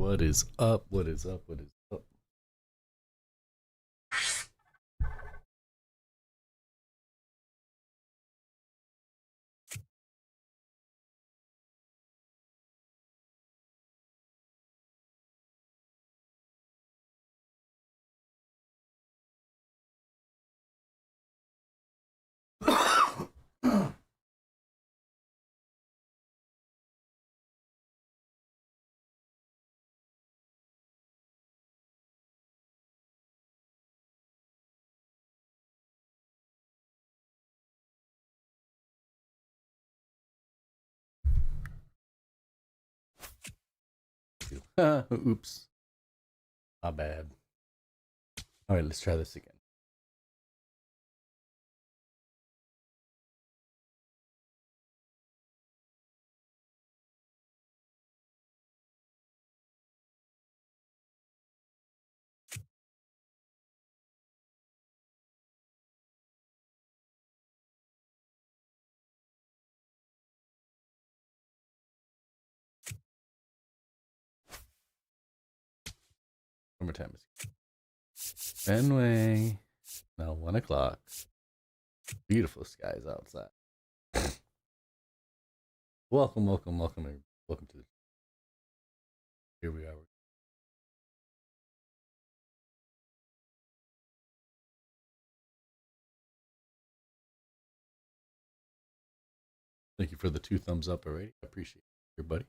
What is up? What is up? What is up? Oops. My bad. All right, let's try this again. One more time. Fenway. Now 1 o'clock. Beautiful skies outside. Welcome, welcome, welcome, everybody. Welcome to the. Here we are. Thank you for the 2 thumbs up already. I appreciate it, everybody.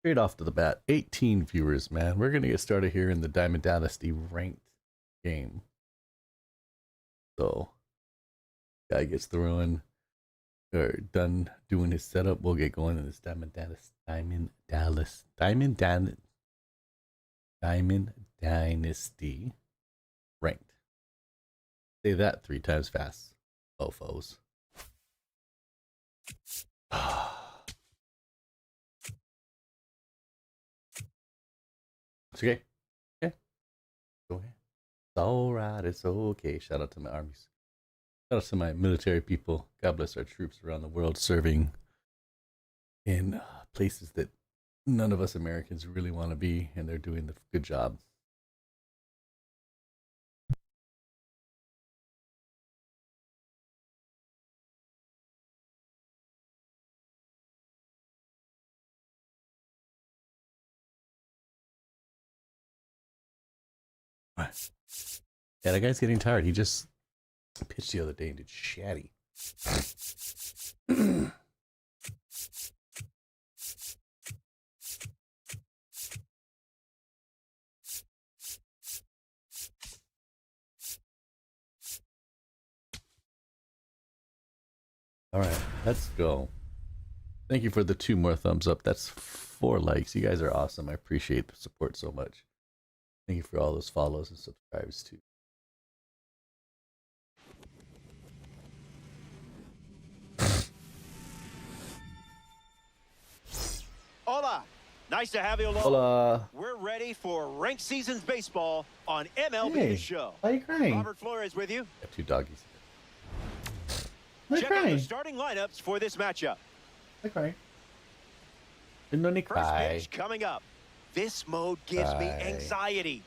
Straight off to the bat, 18 viewers, man. We're going to get started here in the Diamond Dynasty ranked game. So, guy gets throwing or done doing his setup. We'll get going in this Diamond Dynasty ranked. Say that 3 times fast, mofos. It's okay. Yeah. Go ahead. It's all right. It's okay. Shout out to my armies. Shout out to my military people. God bless our troops around the world serving in places that none of us Americans really want to be, and they're doing the good job. Yeah, that guy's getting tired. He just pitched the other day and did shatty. All right, let's go. Thank you for the 2 more thumbs up. That's 4 likes. You guys are awesome. I appreciate the support so much. Thank you for all those follows and subscribes too. Hola. Nice to have you along. Hola. We're ready for Ranked Seasons Baseball on MLB Hey, The Show. why are you crying? Robert Flores with you. Got 2 doggies. Check out the starting lineups for this matchup. They're crying. No need First cry. pitch coming up. This mode gives me anxiety.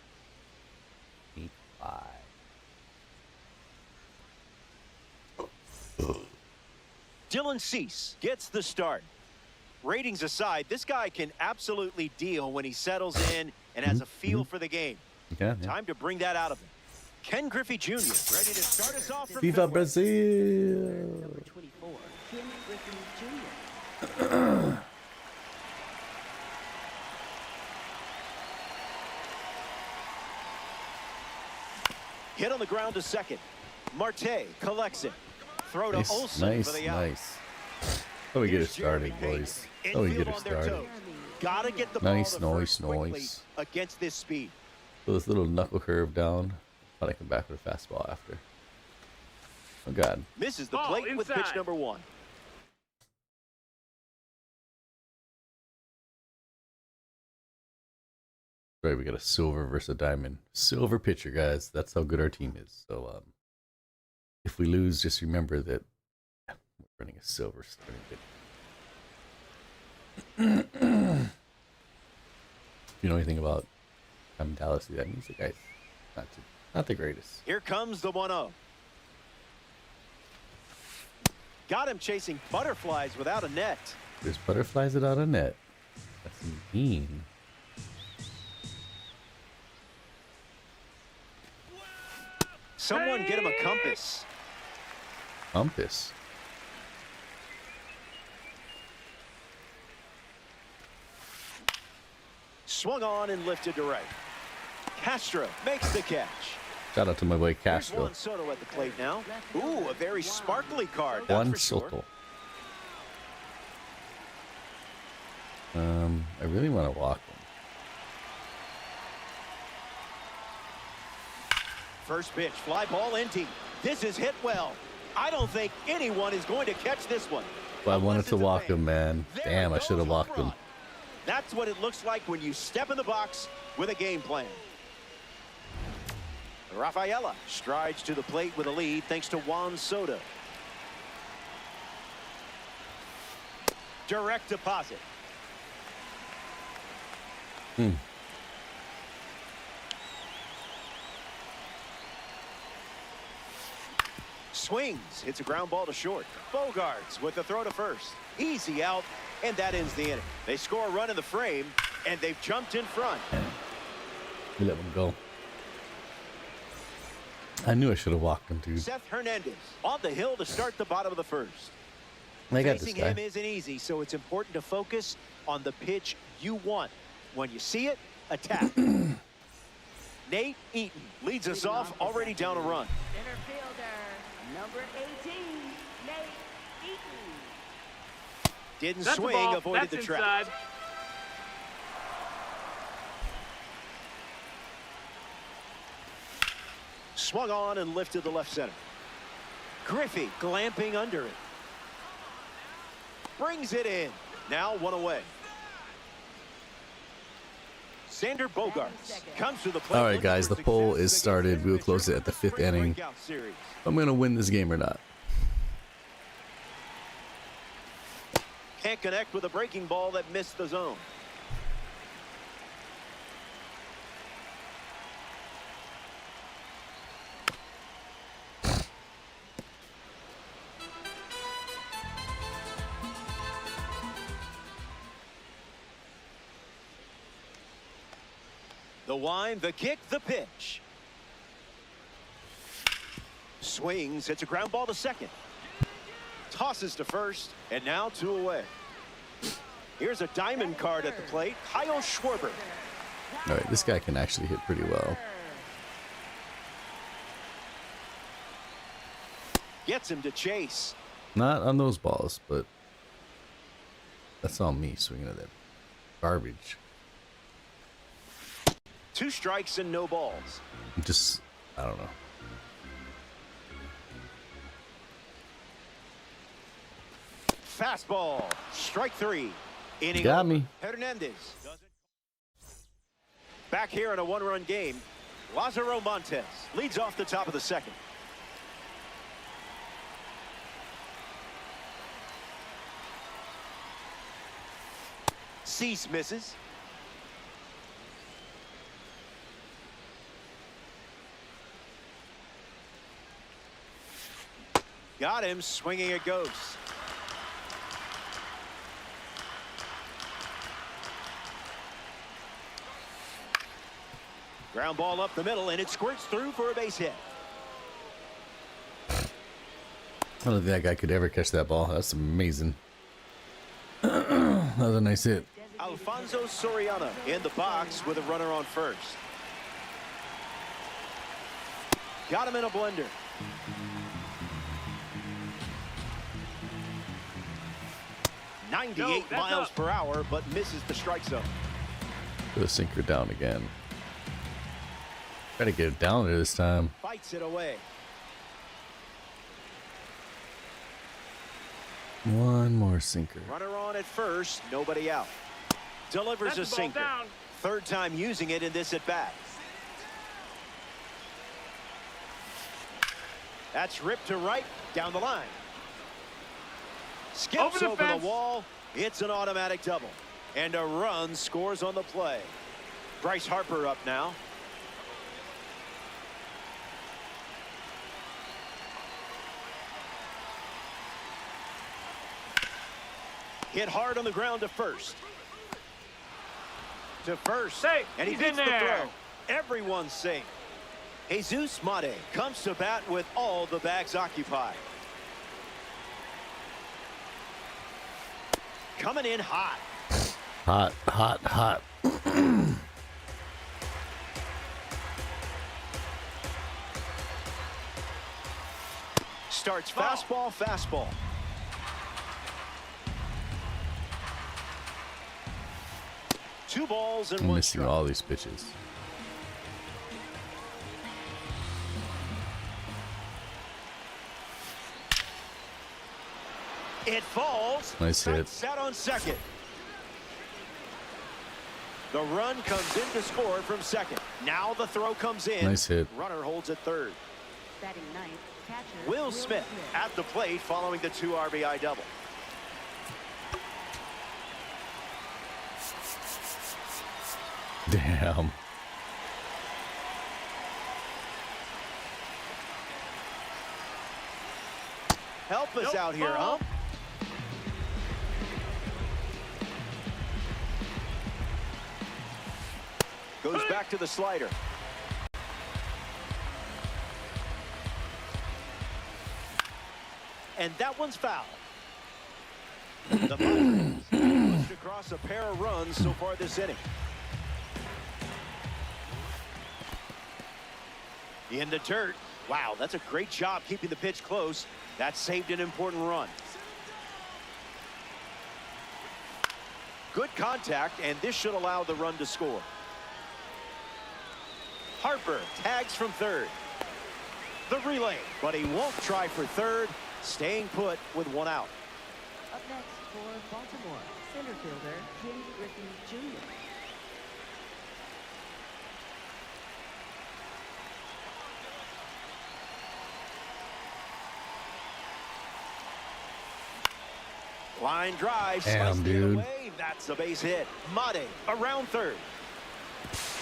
Dylan Cease gets the start. Ratings aside, this guy can absolutely deal when he settles in and has a feel for the game. Okay, yeah. Time to bring that out of him. Ken Griffey Jr. ready to start us off from Viva Fenway. Brazil! Number 24, Ken Griffey Jr. Hit on the ground to second. Marte collects it. Throw to Olsen for the out. Nice. So we get it started, boys. So we get it started. Gotta get the ball Nice, to first nice, quickly nice. against this speed. So this little knuckle curve down. Thought I come back with a fastball after. Oh God. Misses the Ball plate with pitch inside. number 1. Right, we got a silver versus a diamond. Silver pitcher, guys. That's how good our team is. So, if we lose, just remember that we're running a silver starting pitcher. If you know anything about Dallas, that means the guy's not the greatest. Here comes the 1-0. Got him chasing butterflies without a net. There's butterflies without a net. That's mean. Someone get him a compass. Compass. Swung on and lifted to right. Castro makes the catch. Shout out to my boy Here's Castro. Juan Soto at the plate now. Ooh, a very sparkly card. That's Juan for sure. Soto. I really want to walk him. First pitch, fly ball in deep. This is hit well. I don't think anyone is going to catch this one. But I wanted Unless to it's a walk fan. him, man. There Damn, I goes should have a walked him. run. That's what it looks like when you step in the box with a game plan. Rafaela strides to the plate with a lead thanks to Juan Soto. Direct deposit. Swings, hits a ground ball to short. Bogarts with the throw to first. Easy out, and that ends the inning. They score a run in the frame, and they've jumped in front. We let him go. I knew I should have walked him, dude. Seth Hernandez on the hill to start the bottom of the first. I got this Facing guy. him isn't easy, so it's important to focus on the pitch you want. When you see it, attack. Nate Eaton leads us off, already down a run. Center fielder, number 18, Nate Eaton. Didn't That's swing, a ball. avoided That's the trap. inside. Swung on and lifted to left center. Griffey glamping under it. Brings it in. Now one away. Xander Bogarts comes to the plate. All right, looking guys, for the poll success is started. We'll close it at the fifth spring inning. breakout series. I'm going to win this game or not. Can't connect with a breaking ball that missed the zone. The wind, the kick, the pitch. Swings, hits a ground ball to second. Tosses to first, and now two away. Here's a diamond card at the plate, Kyle Schwarber. All right, this guy can actually hit pretty well. Gets him to chase. Not on those balls, but that's on me swinging at that garbage. 2 strikes and no balls. Just, I don't know. Fastball, strike 3. Inning Got over. me. Hernandez does it. Back here in a 1-run game, Lázaro Montes leads off the top of the second. Cease misses. Got him swinging a ghost. Ground ball up the middle, and it squirts through for a base hit. I don't think that guy could ever catch that ball. That's amazing. That was a nice hit. Alfonso Soriano in the box with a runner on first. Got him in a blender. No, 98 that's miles up. per hour, but misses the strike zone. Put a sinker down again. Try to get it down there this time. Fights it away. One more sinker. Runner on at first, nobody out. Delivers That's a the ball sinker. down. third time using it in this at bat. That's ripped to right, down the line. Skips over the wall. It's an automatic double. And a run scores on the play. Bryce Harper up now. Hit hard on the ground to first. To first. Safe. And he beats the throw. Everyone's safe. Jesus Mate comes to bat with all the bags occupied. Coming in hot. Hot, hot, hot. Starts fastball, fastball. Two balls and I'm one missing strike. all these pitches. It falls. Nice hit. Set on second. The run comes in to score from second. Now the throw comes in. Nice hit. Runner holds at third. Batting ninth, catcher Will Smith at the plate following the 2 RBI double. Damn. Help us out here, huh? Goes back to the slider. And that one's foul. The Padres pushed across a pair of runs so far this inning. In the dirt. Wow, that's a great job keeping the pitch close. That saved an important run. Good contact, and this should allow the run to score. Harper tags from third. The relay, but he won't try for third, staying put with one out. Up next for Baltimore, center fielder Ken Griffey Jr. Line drive. Damn, sliced it dude. away. That's a base hit. Mate around third.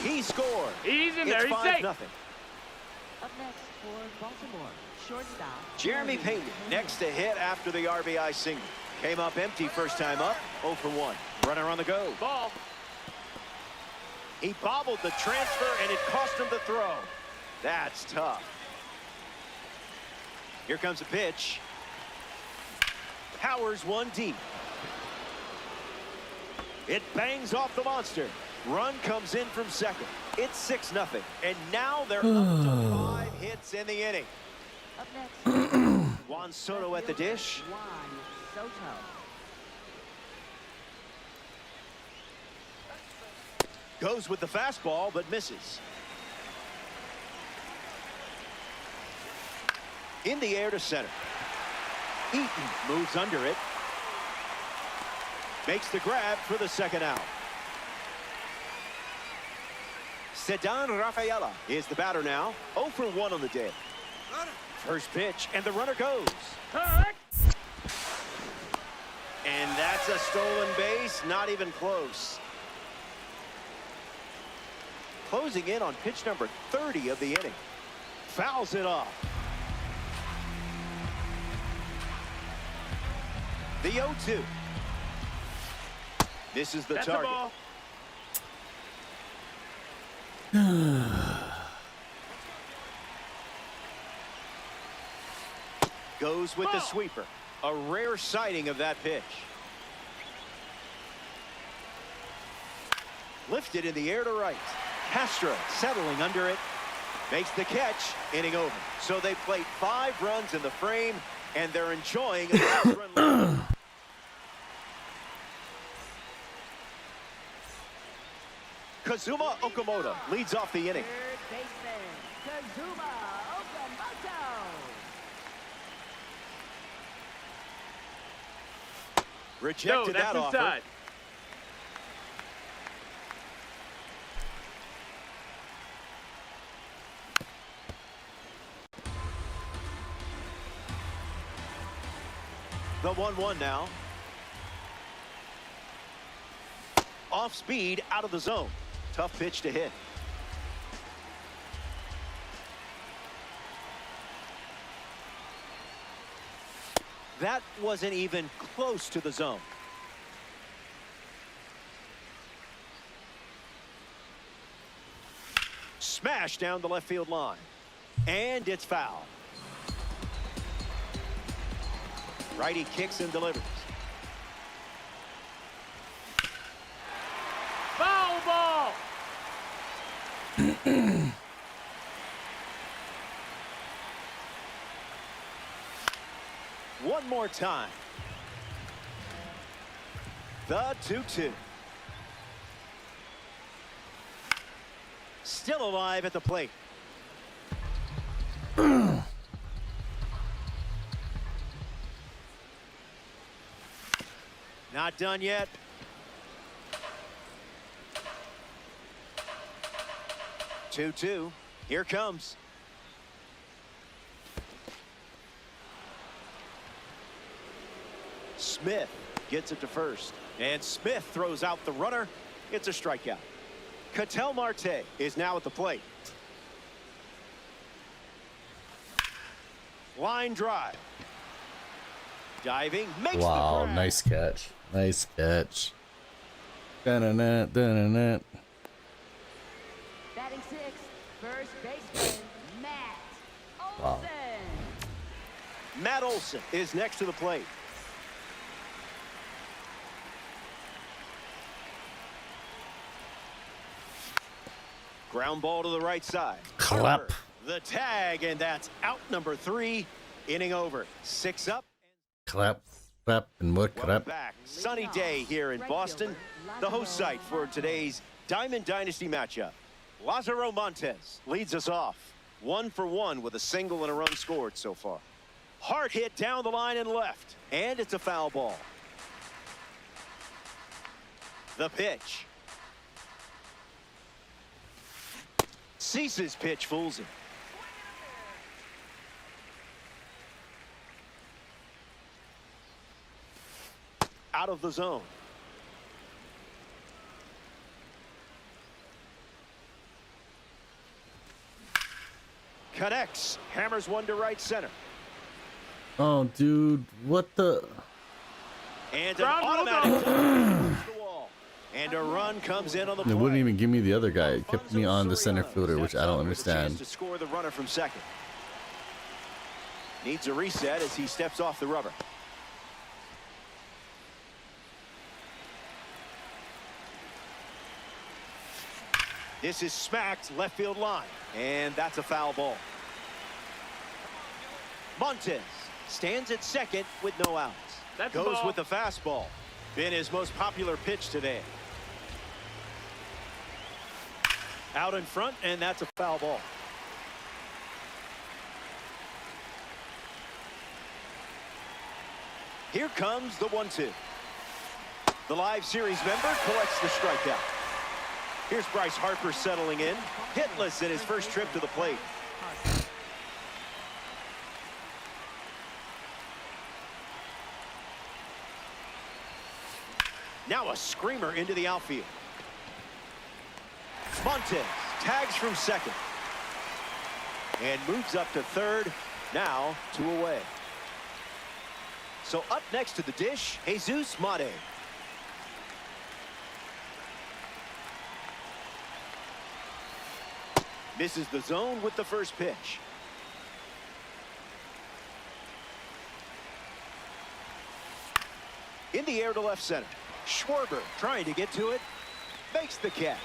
He scored. He's in It's there. He's 5-0. safe. Up next for Baltimore, shortstop Jeremy Payton next to hit after the RBI single. Came up empty first time up. 0 for 1. Runner on the go. Ball. He bobbled the transfer, and it cost him the throw. That's tough. Here comes a pitch. Powers one deep. It bangs off the monster. Run comes in from second. It's 6-0. And now they're up to 5 hits in the inning. Up next, Juan Soto at the dish. Juan Soto. Goes with the fastball, but misses. In the air to center. Eaton moves under it. Makes the grab for the second out. Sedan Rafaela is the batter now. 0 for 1 on the day. First pitch, and the runner goes. Correct. And that's a stolen base, not even close. Closing in on pitch number 30 of the inning. Fouls it off. The 0-2. This is the That's target. the ball. Goes with the sweeper. A rare sighting of that pitch. Lifted in the air to right. Castro settling under it. Makes the catch. Inning over. So they played 5 runs in the frame, and they're enjoying a 6-run lead. Kazuma Okamoto leads off the inning. Third baseman, Kazuma Okamoto. Rejected No, that's that offer. inside. The 1-1 now. Off speed, out of the zone. Tough pitch to hit. That wasn't even close to the zone. Smash down the left field line. And it's foul. Righty kicks and delivers. Foul ball. One more time. The 2-2. Still alive at the plate. Not done yet. Two. Here comes. Smith gets it to first. And Smith throws out the runner. It's a strikeout. Ketel Marte is now at the plate. Line drive. Diving, makes the Wow, grab. nice catch. Nice catch. Dun-dun-dun, dun-dun-dun. Batting sixth, first baseman, Matt Wow. Olson. Matt Olson is next to the plate. Ground ball to the right side. Clap. Harper, the tag, and that's out number 3. Inning over. 6 up. Clap, clap, and more Welcome clap. back. Sunny day here in Boston. The host site for today's Diamond Dynasty matchup. Lázaro Montes leads us off. 1 for 1 with a single and a run scored so far. Hard hit down the line and left. And it's a foul ball. The pitch. Cease's pitch fools him. Out of the zone. Connects. Hammers one to right center. Oh, dude, what the? And an Ground rule automatic toss to the wall. And a run comes in on the They play. wouldn't even give me the other guy. It kept me on the center Soriano fielder, which I steps don't up with a chance understand. to score the runner from second. Needs a reset as he steps off the rubber. This is smacked left field line, and that's a foul ball. Montes stands at second with no outs. That's a Goes ball. with the fastball. Been his most popular pitch today. Out in front, and that's a foul ball. Here comes the 1-2. The live series member collects the strikeout. Here's Bryce Harper settling in. Hitless in his first trip to the plate. Now a screamer into the outfield. Montes tags from second. And moves up to third. Now 2 away. So up next to the dish, Jesus Mate. Misses the zone with the first pitch. In the air to left center. Schwarber trying to get to it. Makes the catch.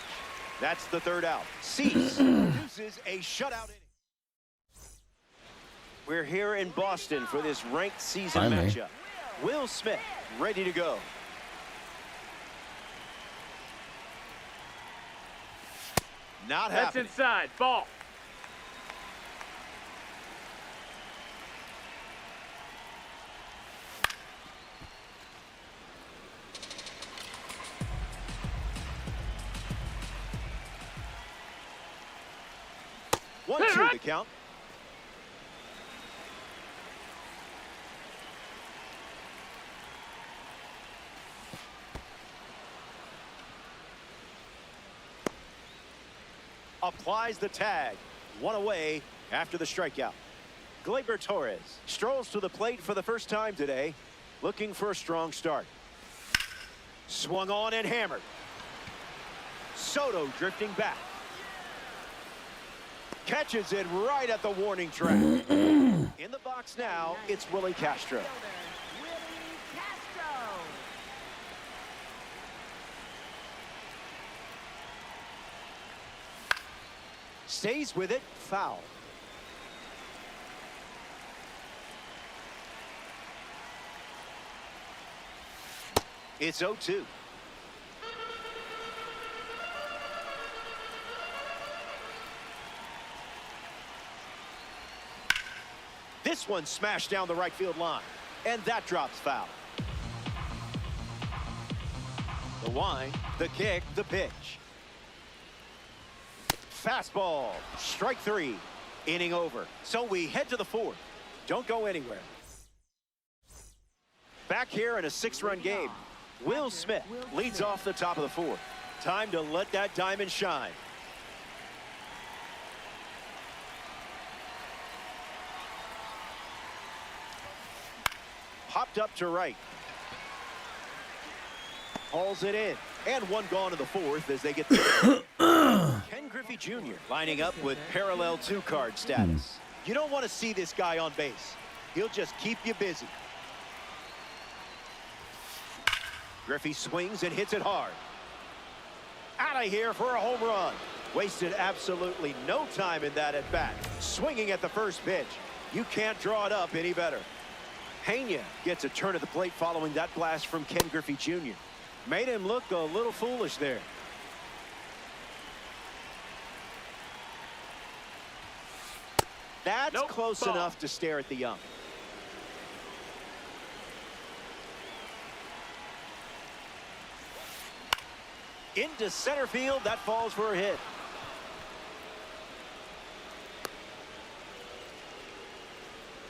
That's the third out. Cease produces a shutout inning. We're here in Boston for this ranked season Finally. matchup. Will Smith ready to go. Not That's happening. inside. Ball. One, Hey, two, right. the count. applies the tag. One away after the strikeout. Gleyber Torres strolls to the plate for the first time today, looking for a strong start. Swung on and hammered. Soto drifting back. Catches it right at the warning track. In the box now, it's Willie Castro. Willie Castro. Stays with it, foul. It's 0-2. This one smashed down the right field line, and that drops foul. The wind, the kick, the pitch. Fastball, strike three, inning over. So we head to the fourth. Don't go anywhere. Back here in a 6-run game, Will Smith leads off the top of the fourth. Time to let that diamond shine. Popped up to right. Hauls it in. And one gone in the fourth as they get the Ken Griffey Jr. lining up with parallel 2-card status. You don't want to see this guy on base. He'll just keep you busy. Griffey swings and hits it hard. Out of here for a home run. Wasted absolutely no time in that at bat. Swinging at the first pitch. You can't draw it up any better. Pena gets a turn at the plate following that blast from Ken Griffey Jr. Made him look a little foolish there. That's close enough to stare at the young. Into center field, that falls for a hit.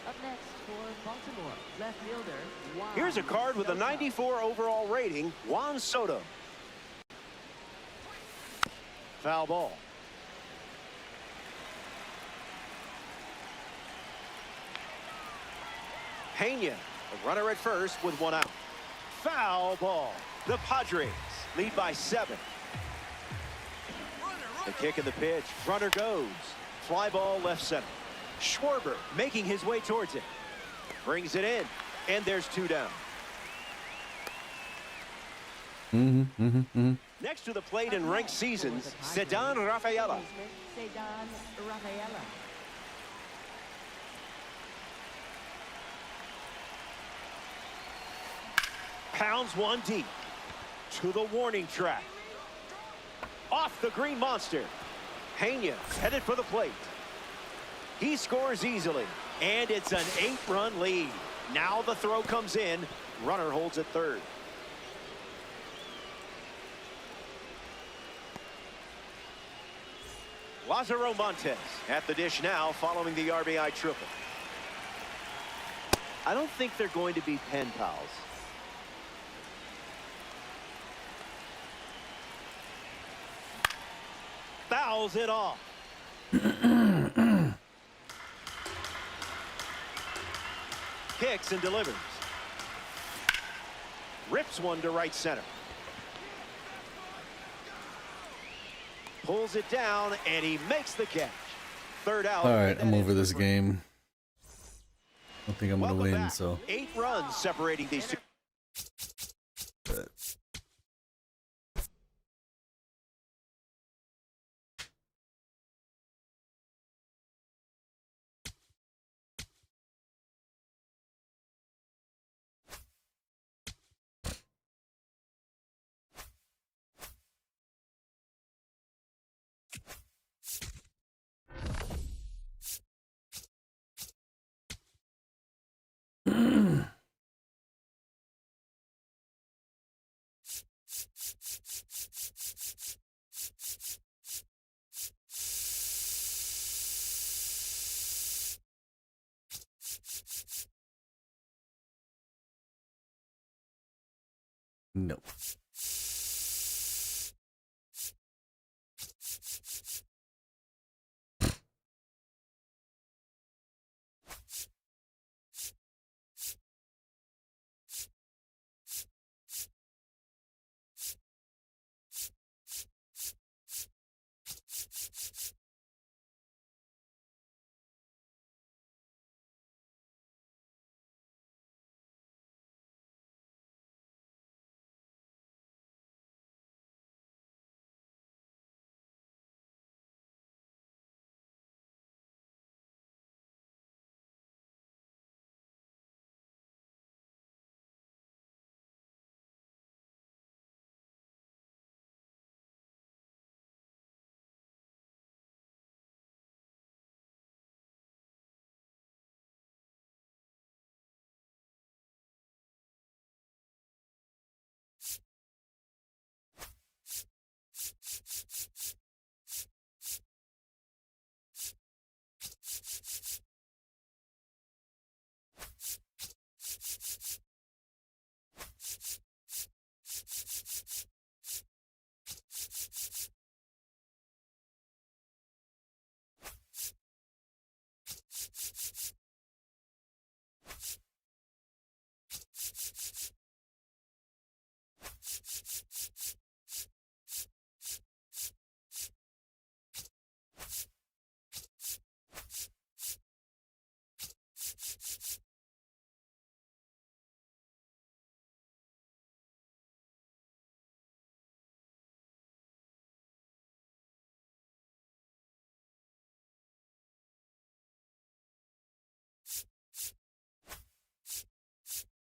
Up next for Baltimore, left fielder Juan. Here's a card with a Soto. 94 overall rating, Juan Soto. Foul ball. Pena, a runner at first with one out. Foul ball. The Padres lead by 7. The kick and the pitch. Runner goes. Fly ball left center. Schwarber making his way towards it. Brings it in. And there's 2 down. Next to the plate in ranked seasons, Cedar Rafaela. Cedar Rafaela. Pounds one deep. To the warning track. Off the green monster. Pena headed for the plate. He scores easily. And it's an 8-run lead. Now the throw comes in. Runner holds at third. Lázaro Montes at the dish now following the RBI triple. I don't think they're going to be pen pals. Fouls it off. Kicks and delivers. Rips one to right center. Pulls it down and he makes the catch. Third out. All right, I'm over this game. I don't think I'm gonna Welcome win, back. so 8 runs separating these two. but no.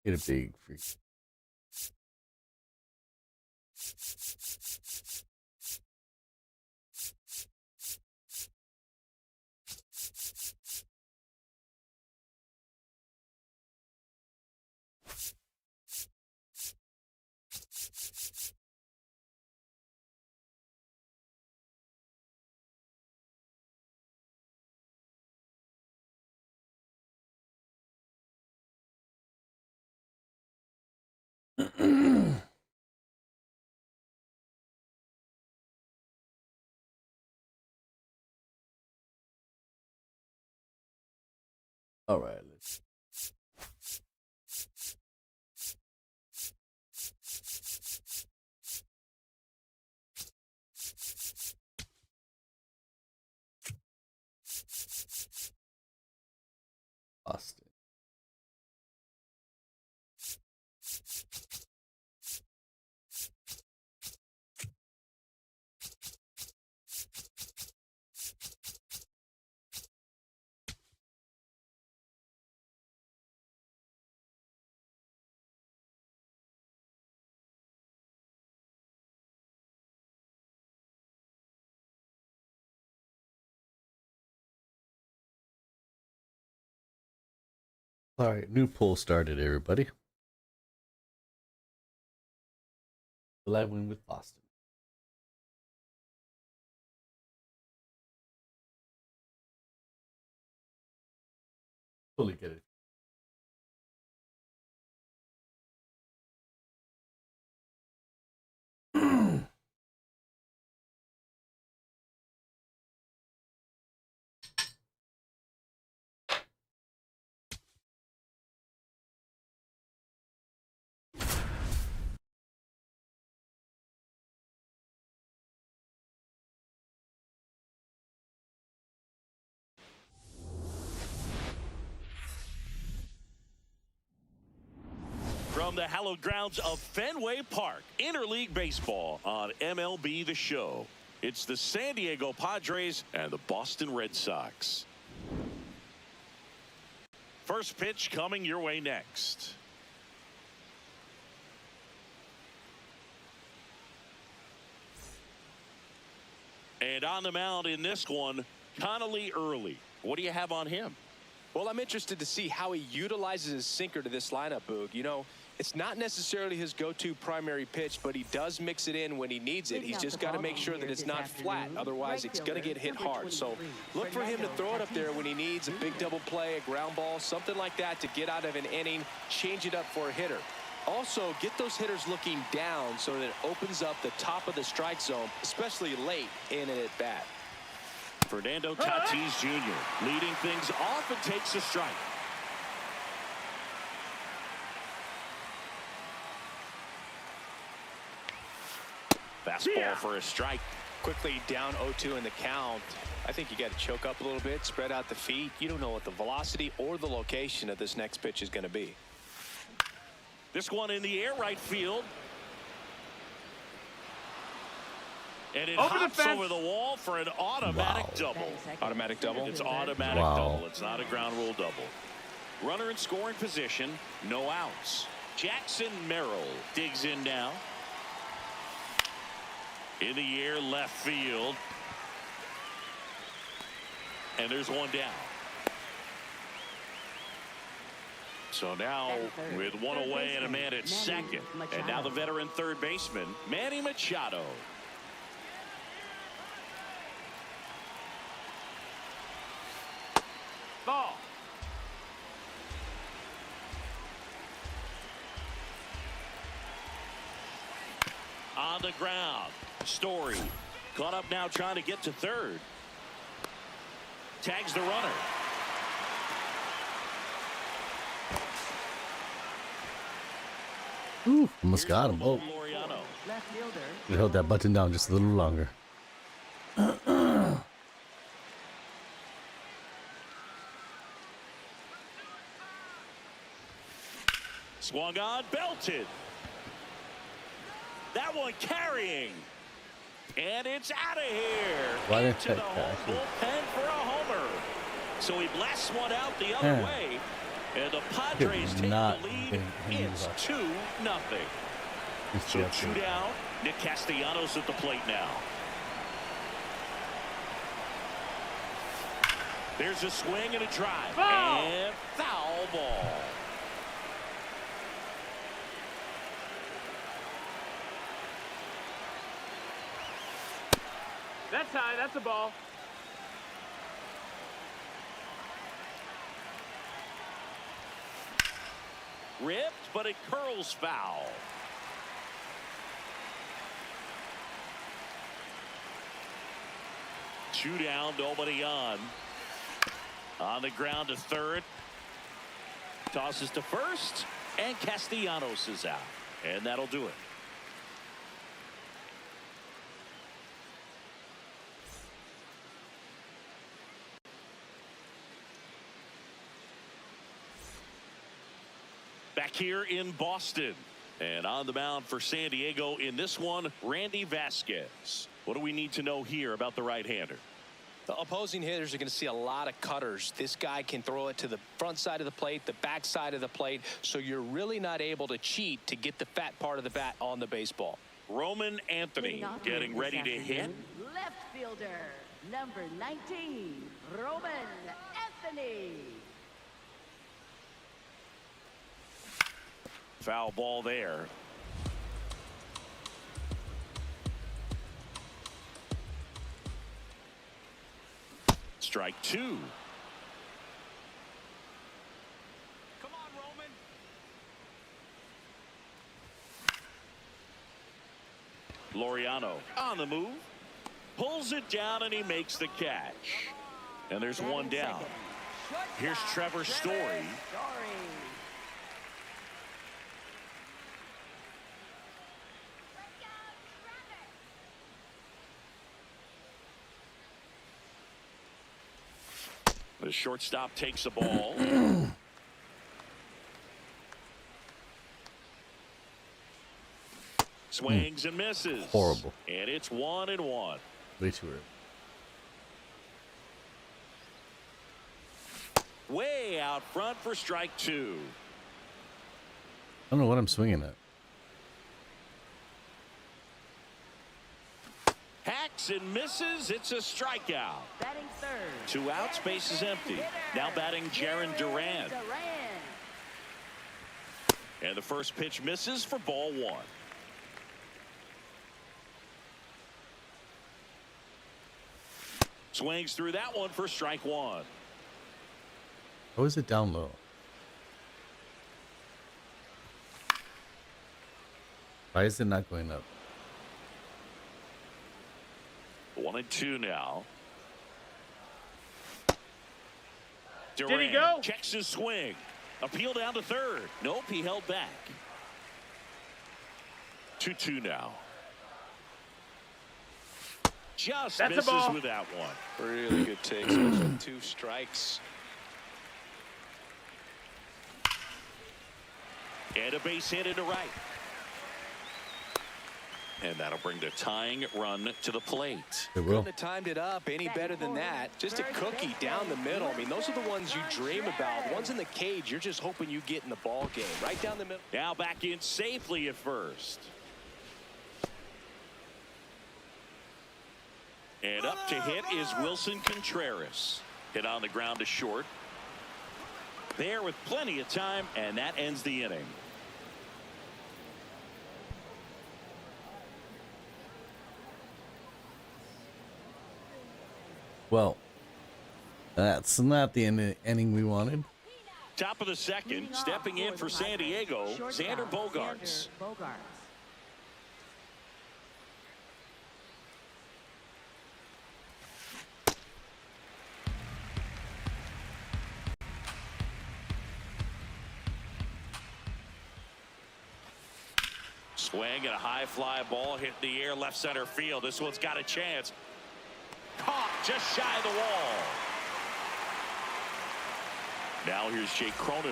Get a big free. All right, let's. Boston. All right, new poll started, everybody. Will I win with Boston? Totally get it. From the hallowed grounds of Fenway Park, interleague baseball on MLB The Show. It's the San Diego Padres and the Boston Red Sox. First pitch coming your way next. And on the mound in this one, Connolly early. What do you have on him? Well, I'm interested to see how he utilizes his sinker to this lineup, Boog. You know, it's not necessarily his go-to primary pitch, but he does mix it in when he needs it. He's just got to make sure that it's not flat. Otherwise, it's going to get hit hard. So look for him to throw it up there when he needs a big double play, a ground ball, something like that to get out of an inning, change it up for a hitter. Also, get those hitters looking down so that it opens up the top of the strike zone, especially late in an at-bat. Fernando Tatis Jr. leading things off and takes a strike. Fastball for a strike. Quickly down 0-2 in the count. I think you got to choke up a little bit, spread out the feet. You don't know what the velocity or the location of this next pitch is going to be. This one in the air right field. And it hops over the wall for an automatic double. Automatic double? It's automatic double. It's not a ground rule double. Runner in scoring position. No outs. Jackson Merrill digs in now. In the air left field. And there's one down. So now with one away and a man at second. And now the veteran third baseman, Manny Machado. Ball. On the ground. Story caught up now trying to get to third. Tags the runner. Ooh, almost got him. Oh, we held that button down just a little longer. Swung on, belted. That one carrying. And it's out of here. Why didn't Into the home bullpen for a homer. So he blasts one out the other way. And the Padres take the not lead. It's 2-0. So 2 down. Nick Castellanos at the plate now. There's a swing and a drive. Foul! And foul ball. That's high. That's a ball. Ripped, but it curls foul. Two down, nobody on. On the ground to third. Tosses to first, and Castellanos is out. And that'll do it. Back here in Boston. And on the mound for San Diego in this one, Randy Vasquez. What do we need to know here about the right-hander? The opposing hitters are going to see a lot of cutters. This guy can throw it to the front side of the plate, the back side of the plate, so you're really not able to cheat to get the fat part of the bat on the baseball. Roman Anthony getting ready to hit. Left fielder, number 19, Roman Anthony. Foul ball there. Strike 2. Come on, Roman. Laureano on the move. Pulls it down and he makes the catch. And there's one down. Here's Trevor Story. The shortstop takes the ball. Swings and misses. Horrible. And it's 1-1. Way too early. Way out front for strike 2. I don't know what I'm swinging at. Hacks and misses. It's a strikeout. Batting third. 2 outs, base is empty. Now batting Jaron Duran. And the first pitch misses for ball 1. Swings through that one for strike 1. How is it down low? Why is it not going up? 1-2 now. Did he Duran go? checks his swing. Appeal down to third. Nope, he held back. 2-2 now. Just That's a misses ball. with that one. Really good take. Especially 2 strikes. And a base hit into right. And that'll bring the tying run to the plate. It will. Couldn't have timed it up any better than that. Just a cookie down the middle. I mean, those are the ones you dream about. Ones in the cage, you're just hoping you get in the ball game. Right down the middle. Now back in safely at first. And up to hit is Wilson Contreras. Hit on the ground to short. There with plenty of time, and that ends the inning. Well, that's not the inning we wanted. Top of the second, stepping in for San Diego, Xander Bogaerts. Swing and a high fly ball hit in the air left center field. This one's got a chance. Caught just shy of the wall. Now here's Jake Cronenworth.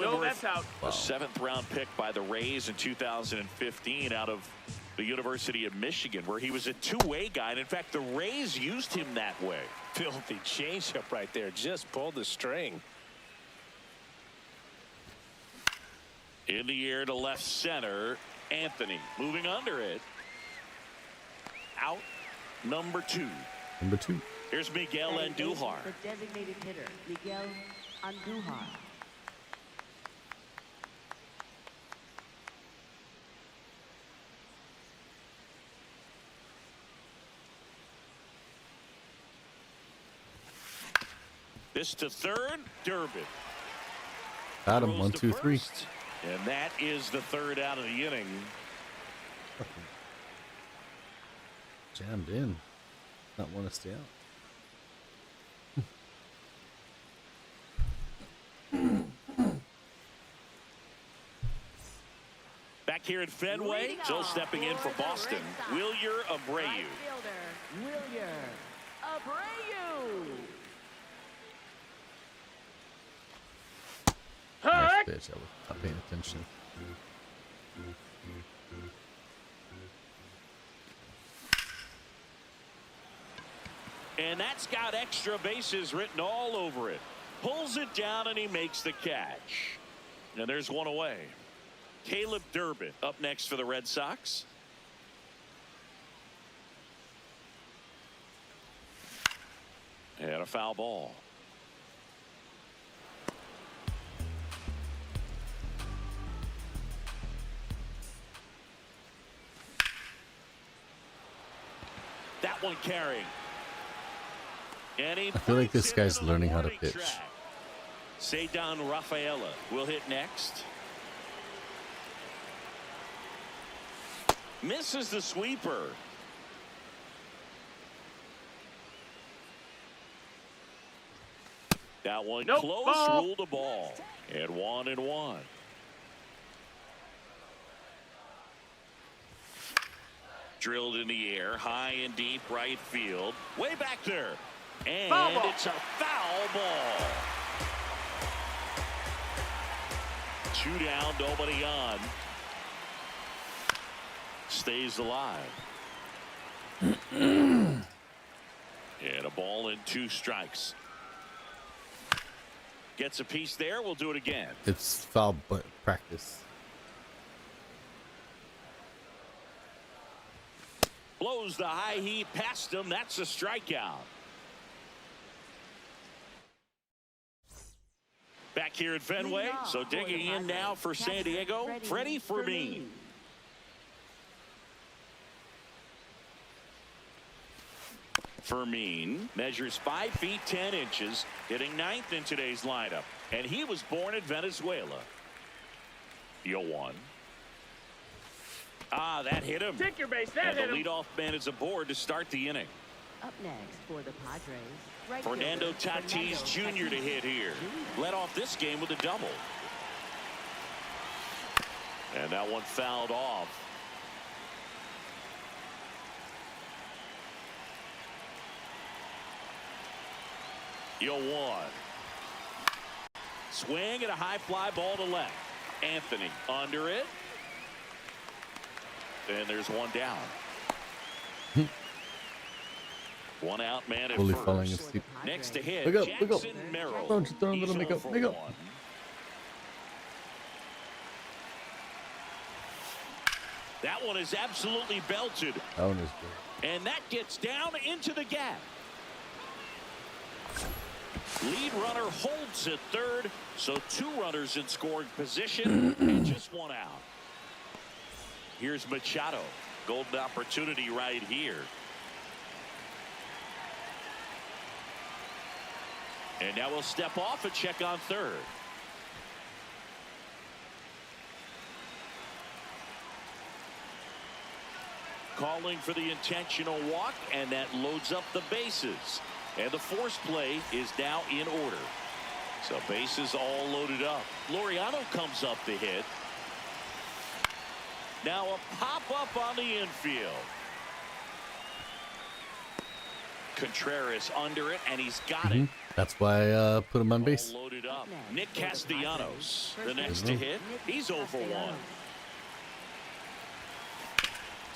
No, that's out. A 7th round pick by the Rays in 2015 out of the University of Michigan, where he was a two-way guy. And in fact, the Rays used him that way. Filthy changeup right there. Just pulled the string. In the air to left center. Anthony moving under it. Out number 2. Number 2. Here's Miguel Andujar. The designated hitter, Miguel Andujar. This to third. Durbin. Got him. Throws 1, to 2, 3. first. And that is the third out of the inning. Jammed in. Not want to stay out. Back here at Fenway, so stepping in for Boston, Wilyer Abreu. Right fielder, Wilyer Abreu. Nice pitch. I was not paying attention. And that's got extra bases written all over it. Pulls it down and he makes the catch. And there's one away. Caleb Durbin up next for the Red Sox. And a foul ball. That one carrying. And I feel like this guy's learning how to pitch. Ceddanne Rafaela will hit next. Misses the sweeper. That one Nope, close, ball. ruled a ball. And 1-1. Drilled in the air, high and deep right field. Way back there. And Foul ball. it's a foul ball. 2 down, nobody on. Stays alive. And a ball and 2 strikes. Gets a piece there. We'll do it again. It's foul, but practice. Blows the high heat past him. That's a strikeout. Back here at Fenway. So digging in now for San Diego, Freddie Fermin. Fermin measures 5 feet 10 inches, hitting 9th in today's lineup. And he was born in Venezuela. 0-1. Ah, that hit him. Take your base. That And hit the him. leadoff man is aboard to start the inning. Up next for the Padres, right Fernando fielder, Tatis Fernando Jr. to hit here. Jr. Led off this game with a double. And that one fouled off. Yo, 1. Swing and a high fly ball to left. Anthony under it. And there's one down. 1 out, man at Fully first. falling asleep. Next to hit, Wake up, wake up. Jackson Merrill. Don't you throw a little He's makeup, 0 for makeup. 1. That one is absolutely belted. That one is good. And that gets down into the gap. Lead runner holds at third, so 2 runners in scoring position and just 1 out. Here's Machado. Golden opportunity right here. And now we'll step off and check on third. Calling for the intentional walk, and that loads up the bases. And the force play is now in order. So bases all loaded up. Laureano comes up to hit. Now a pop-up on the infield. Contreras under it, and he's got it. That's why I put him on base. All loaded up. Nick Castellanos, the next to hit. He's 0 for 1.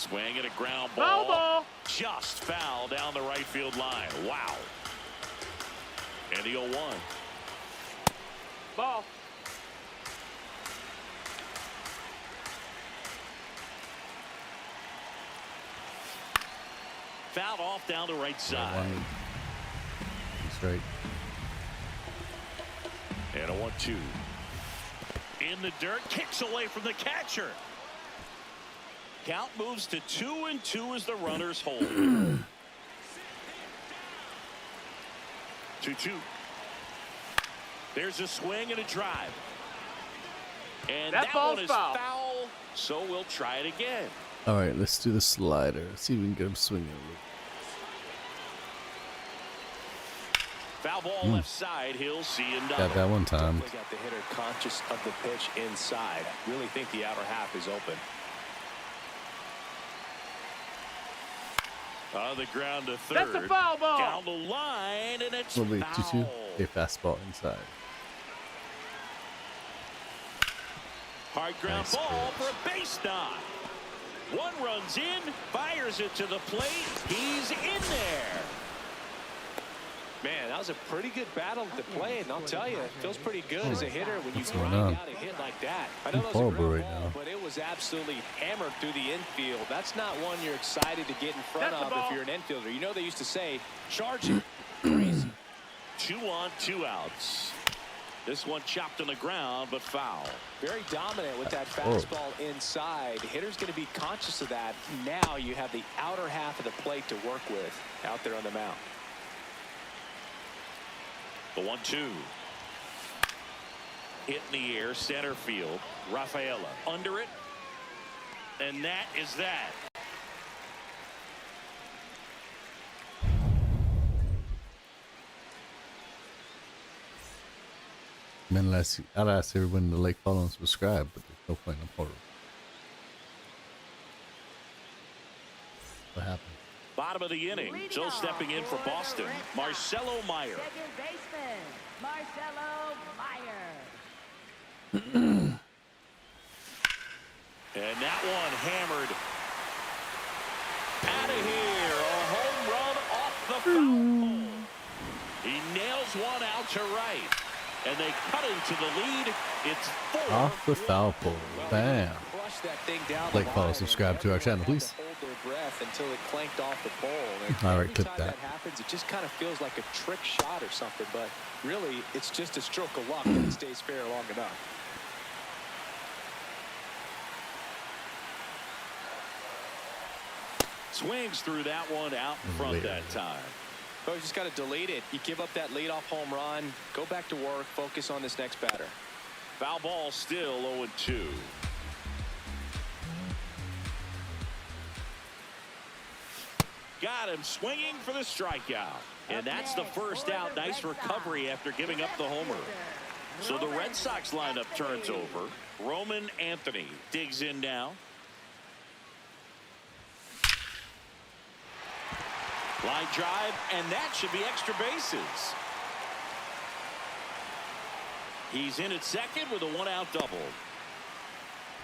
Swing and a ground Foul ball. Just foul down the right field line. Wow. And the 0-1. Ball. Fouled off down the right side. That's right. And a 1-2. In the dirt, kicks away from the catcher. Count moves to 2-2 as the runners hold. 2-2. There's a swing and a drive. And that one is foul, so we'll try it again. All right, let's do the slider. Let's see if we can get him swinging a little. Foul ball left side. He'll see and Got that one time. Definitely got the hitter conscious of the pitch inside. Really think the outer half is open. On the ground to third. That's a foul ball. Down the line, and it's Lovely foul. 2-2. A fastball inside. Hard ground Nice ball pitch. for a base knock. One runs in, fires it to the plate. He's in there. Man, that was a pretty good battle at the plate, and I'll tell you, it feels pretty good as a hitter when you What's going grind on? out a hit like that. I know that was a Horrible ground right ball, now. but it was absolutely hammered through the infield. That's not one you're excited to get in front That's the of ball. if you're an infielder. You know they used to say, charge it. Crazy. 2 on, 2 outs. This one chopped on the ground, but foul. Very dominant with that horrible. fastball inside. The hitter's going to be conscious of that. Now you have the outer half of the plate to work with out there on the mound. The 1-2. Hit in the air, center field. Rafaela under it. And that is that. Man, I'd ask everyone to like, follow, and subscribe, but there's no point in horrible. What happened? Bottom of the inning. So stepping in for Boston, Marcelo Meyer. Second baseman, Marcelo Meyer. And that one hammered out of here. A home run off the foul pole. He nails one out to right. And they cut into the lead. It's 4. Off the foul pole. Bam. Crush that thing down Like, the follow, line, subscribe and to our channel, everyone please. had to hold their breath until it clanked off the pole. And All right, every clip time that. happens, it just kind of feels like a trick shot or something. But really, it's just a stroke of luck that it stays fair long enough. Swings through that one out in front that time. But you just got to delete it. You give up that leadoff home run. Go back to work. Focus on this next batter. Foul ball still 0-2. Got him swinging for the strikeout. And that's the first out. Nice recovery after giving up the homer. So the Red Sox lineup turns over. Roman Anthony digs in now. Line drive, and that should be extra bases. He's in at second with a 1-out double.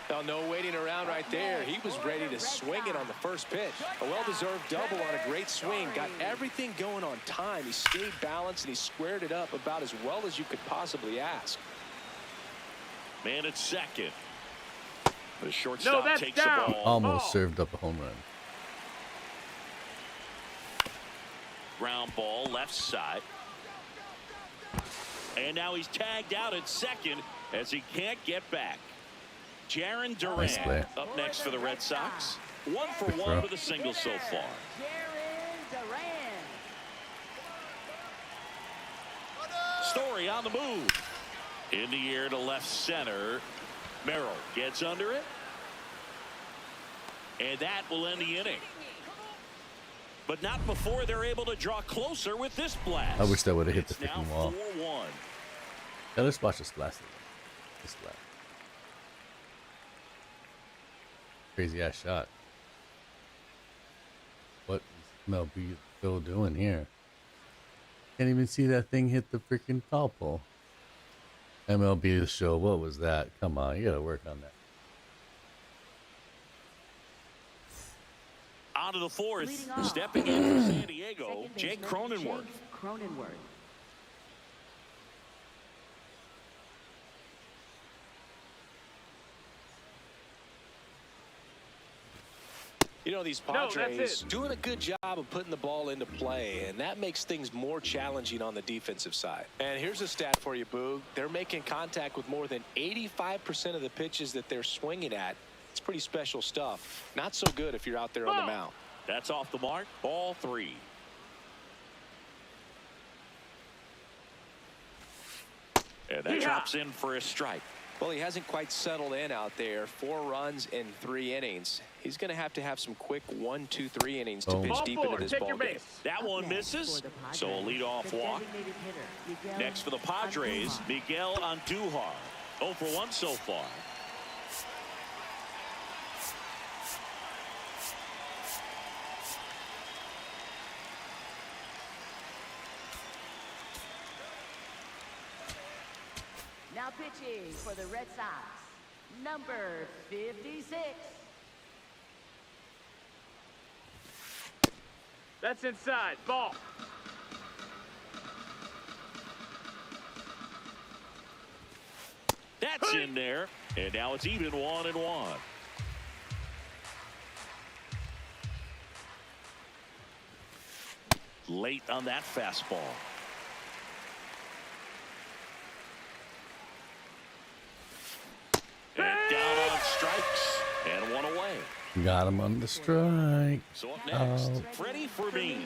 Now, no waiting around right there. He was ready to swing it on the first pitch. A well-deserved double on a great swing. Got everything going on time. He stayed balanced, and he squared it up about as well as you could possibly ask. Man at second. The shortstop that's takes down. the ball. Almost served up a home run. Ground ball left side. And now he's tagged out at second as he can't get back. Jaron Duran Nice play. up next for the Red Sox. 1 for Good 1 throw. with a single so far. Jaron Duran. Story on the move. In the air to left center. Merrill gets under it. And that will end the inning. But not before they're able to draw closer with this blast. I wish that would have hit the It's now freaking wall. 4-1. Yeah, let's watch this blast. This blast. Crazy ass shot. What is MLB still doing here? Can't even see that thing hit the freaking foul pole. MLB The Show, what was that? Come on, you gotta work on that. On to the fourth. Leading off. Stepping in for San Diego, Second Jake baseman, Cronenworth. Jake Cronenworth. You know, these No, that's Padres it. doing a good job of putting the ball into play, and that makes things more challenging on the defensive side. And here's a stat for you, Boog. They're making contact with more than 85% of the pitches that they're swinging at. It's pretty special stuff. Not so good if you're out there on the mound. That's off the mark. Ball 3. And that drops in for a strike. Well, he hasn't quite settled in out there. 4 runs in 3 innings. He's going to have some quick 1, 2, 3 innings to pitch Ball deep 4, into this take ball your game. base. That one Up next misses. for the So a Padres, leadoff the walk. designated hitter, Miguel Next for the Padres, Andujar. Miguel Andujar. 0 for 1 so far. Now pitching for the Red Sox, number 56. That's inside. Ball. That's in there. And now it's even 1-1. Late on that fastball. And down on strikes. And 1 away. Got him on the strike. So up next, Oh. Freddie Fermin.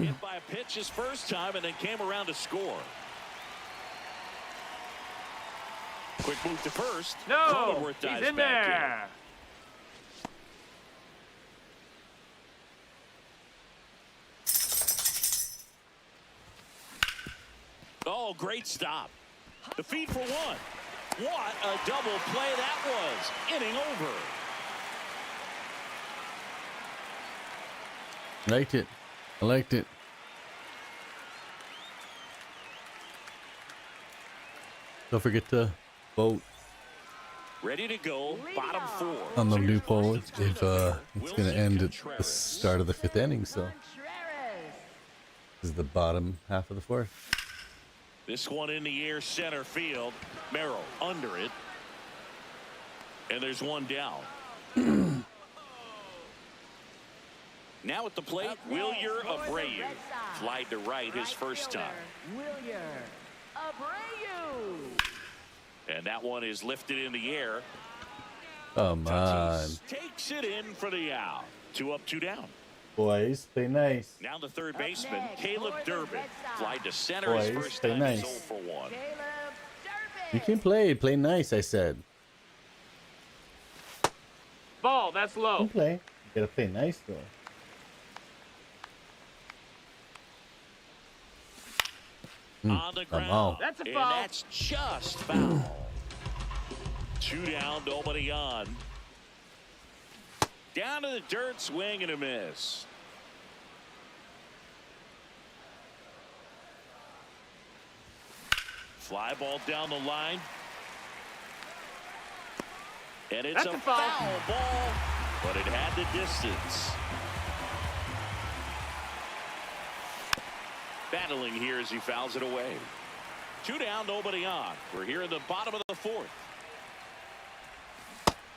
Hit by a pitch his first time and then came around to score. Quick move to first. No, Cronenworth he's dives in back there. Oh, great stop. The feed for 1. What a double play that was. Inning over. Liked it. I liked it. Don't forget to vote Ready to go. Bottom 4. on the new poll if it's going to end at the start of the 5th inning. So Contreras. this is the bottom half of the 4th. This one in the air, center field. Merrill under it. And there's one down. Now at the plate, Up next Wilyer for the Abreu. Red Sox, Flied to right his right first time. fielder, Wilyer Abreu. And that one is lifted in the air. Come on, Tatis takes it in for the out. 2 up, 2 down. boys, play nice. Now the third Up baseman, next Caleb for the Durbin. Red Sox, Flied to center his Boys, first play time. nice. He's 0 for 1. Caleb You Durbin. can play nice. I said. Ball. That's You low. can play. You gotta play nice though. On the ground. out. That's a And foul. that's just foul. 2 down, nobody on. Down to the dirt, swing and a miss. Fly ball down the line. And it's That's a a foul. foul ball, but it had the distance. Battling here as he fouls it away. 2 down, nobody on. We're here in the bottom of the 4th.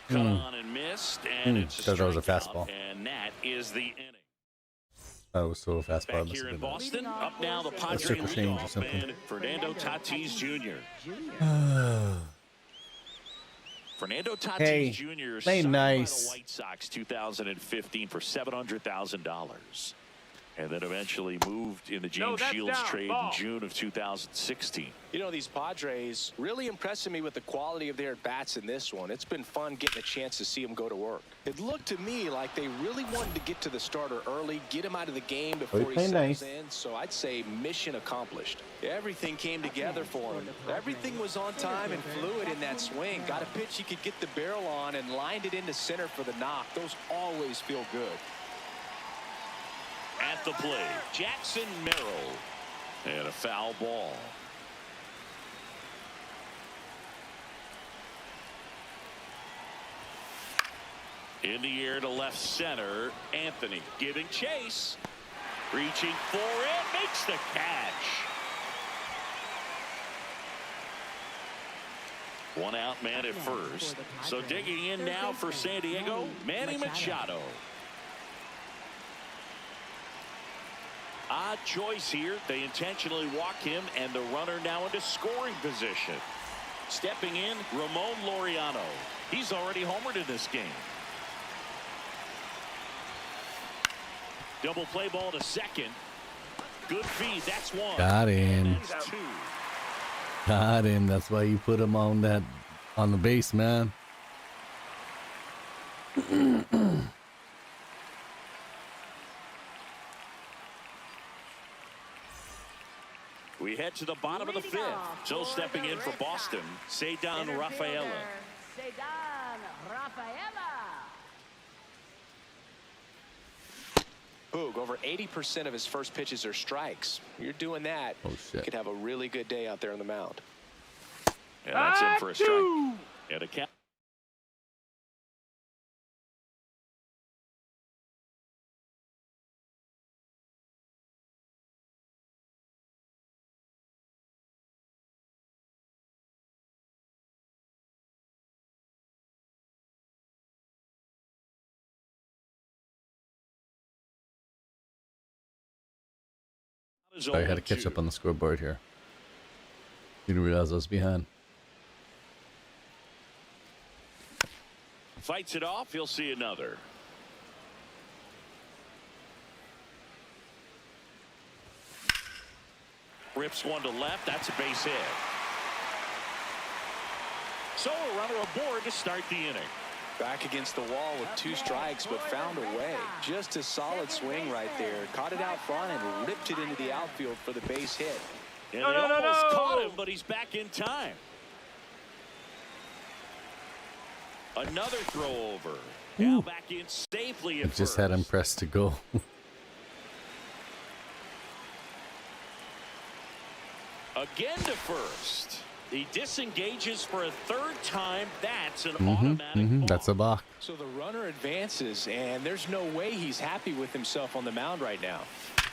Cut on and missed, and it's a Thought that was a strikeout, fastball. and that is the inning. That was so fast. Back here in Boston, up now the Padres circle change or leadoff something. man, Fernando Tatis Jr. Fernando Tatis Hey, Jr. play signed by nice. the White Sox 2015 for $700,000. And then eventually moved in the James that's Shields down. trade Ball. in June of 2016. You know, these Padres really impressing me with the quality of their at-bats in this one. It's been fun getting a chance to see them go to work. It looked to me like they really wanted to get to the starter early, get him out of the game before he play settles nice. in. So I'd say mission accomplished. Everything came together for him. Everything was on time and fluid in that swing. Got a pitch he could get the barrel on and lined it into center for the knock. Those always feel good. At the plate, Jackson Merrill. And a foul ball. In the air to left center. Anthony giving chase. Reaching for it. Makes the catch. One out man at first. So digging in now for San Diego, Manny Machado. Odd choice here. They intentionally walk him, and the runner now into scoring position. Stepping in, Ramon Laureano. He's already homered in this game. Double play ball to second. Good feed. That's one. Got him. That's two. Got him. That's why you put him on the base, man. We head to the bottom of the fifth. So stepping in for Boston, Cedar Rafaela. Cedar Rafaela. Boog, over 80% of his first pitches are strikes. You're doing that. Oh, You shit. could have a really good day out there on the mound. And that's in for a strike. And a count. Sorry, I had to catch up on the scoreboard here. Didn't realize I was behind. Fights it off. He'll see another. Rips one to left. That's a base hit. So a runner aboard to start the inning. Back against the wall with 2 strikes, but found a way. Just a solid swing right there. Caught it out front and ripped it into the outfield for the base hit. And they almost caught him, but he's back in time. Another throw over. Now back in safely at I just had him first. pressed to go. Again to first. He disengages for a third time. That's an automatic ball. That's a balk. So the runner advances, and there's no way he's happy with himself on the mound right now.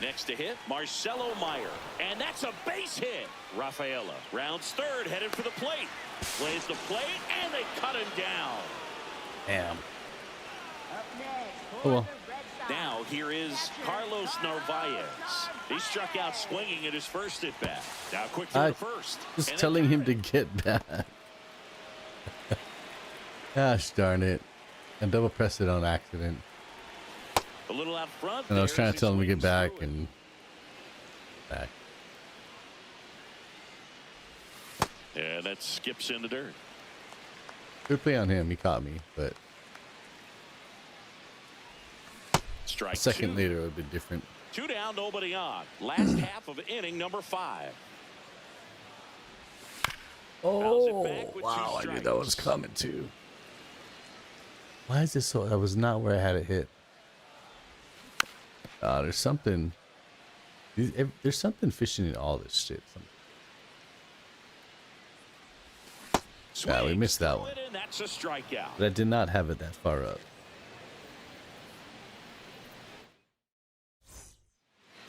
Next to hit, Marcelo Meyer. And that's a base hit. Rafaela rounds third, headed for the plate. Plays the plate, and they cut him down. Damn. Up next Oh, for well. the Red Sox. Now here is Carlos Narvaez. He struck out swinging at his first at bat. Now quick throw to first. Just And telling then him to get back. Gosh darn it. I double pressed it on accident. a little out front. And I was trying to tell him to get Swings back through it. and back. And that skips in the dirt. Good play on him. He caught me, but Strike a second two. later it would have been different. 2 down, nobody on. Last half of inning number 5. Oh, back with wow. two I knew that was strikes. coming too. Why is this so? That was not where I had it hit. There's something. There's something fishing in all this shit. Yeah, we missed that Swings one. through it, and that's a strikeout. But I did not have it that far up.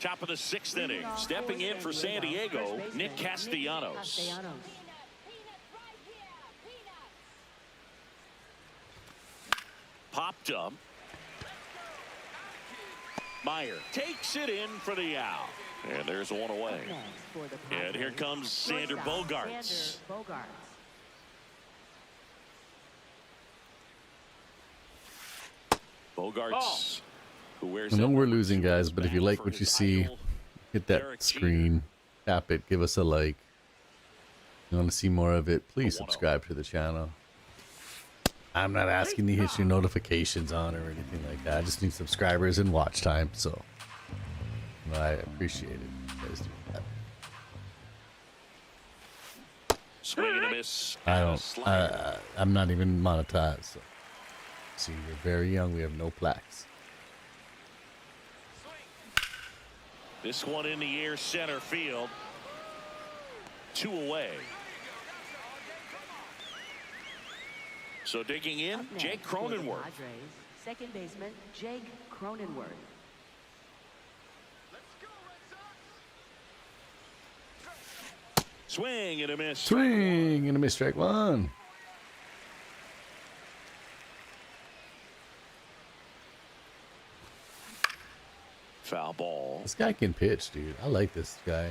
Top of the 6th inning. Stepping in for San Diego, Nick Castellanos. Popped up. Meyer takes it in for the out. And there's one away. And here comes Sander Bogarts. Bogarts, who wears I know that we're number losing, 2 guys, but if you back like for what you his see, idol, hit that Derek screen, tap it, give us a like. If you want to see more of it, please 1-0. subscribe to the channel. I'm not asking to hit your notifications on or anything like that. I just need subscribers and watch time, so I appreciate it. You guys do that. Swing and a miss. I and a don't. slider. I'm not even monetized. So. See, you're very young. We have no plaques. This one in the air, center field. 2 away. So digging in, Jake Cronenworth. Second baseman, Jake Cronenworth. Swing and a miss. Swing and a miss, strike one. Foul ball. This guy can pitch, dude. I like this guy.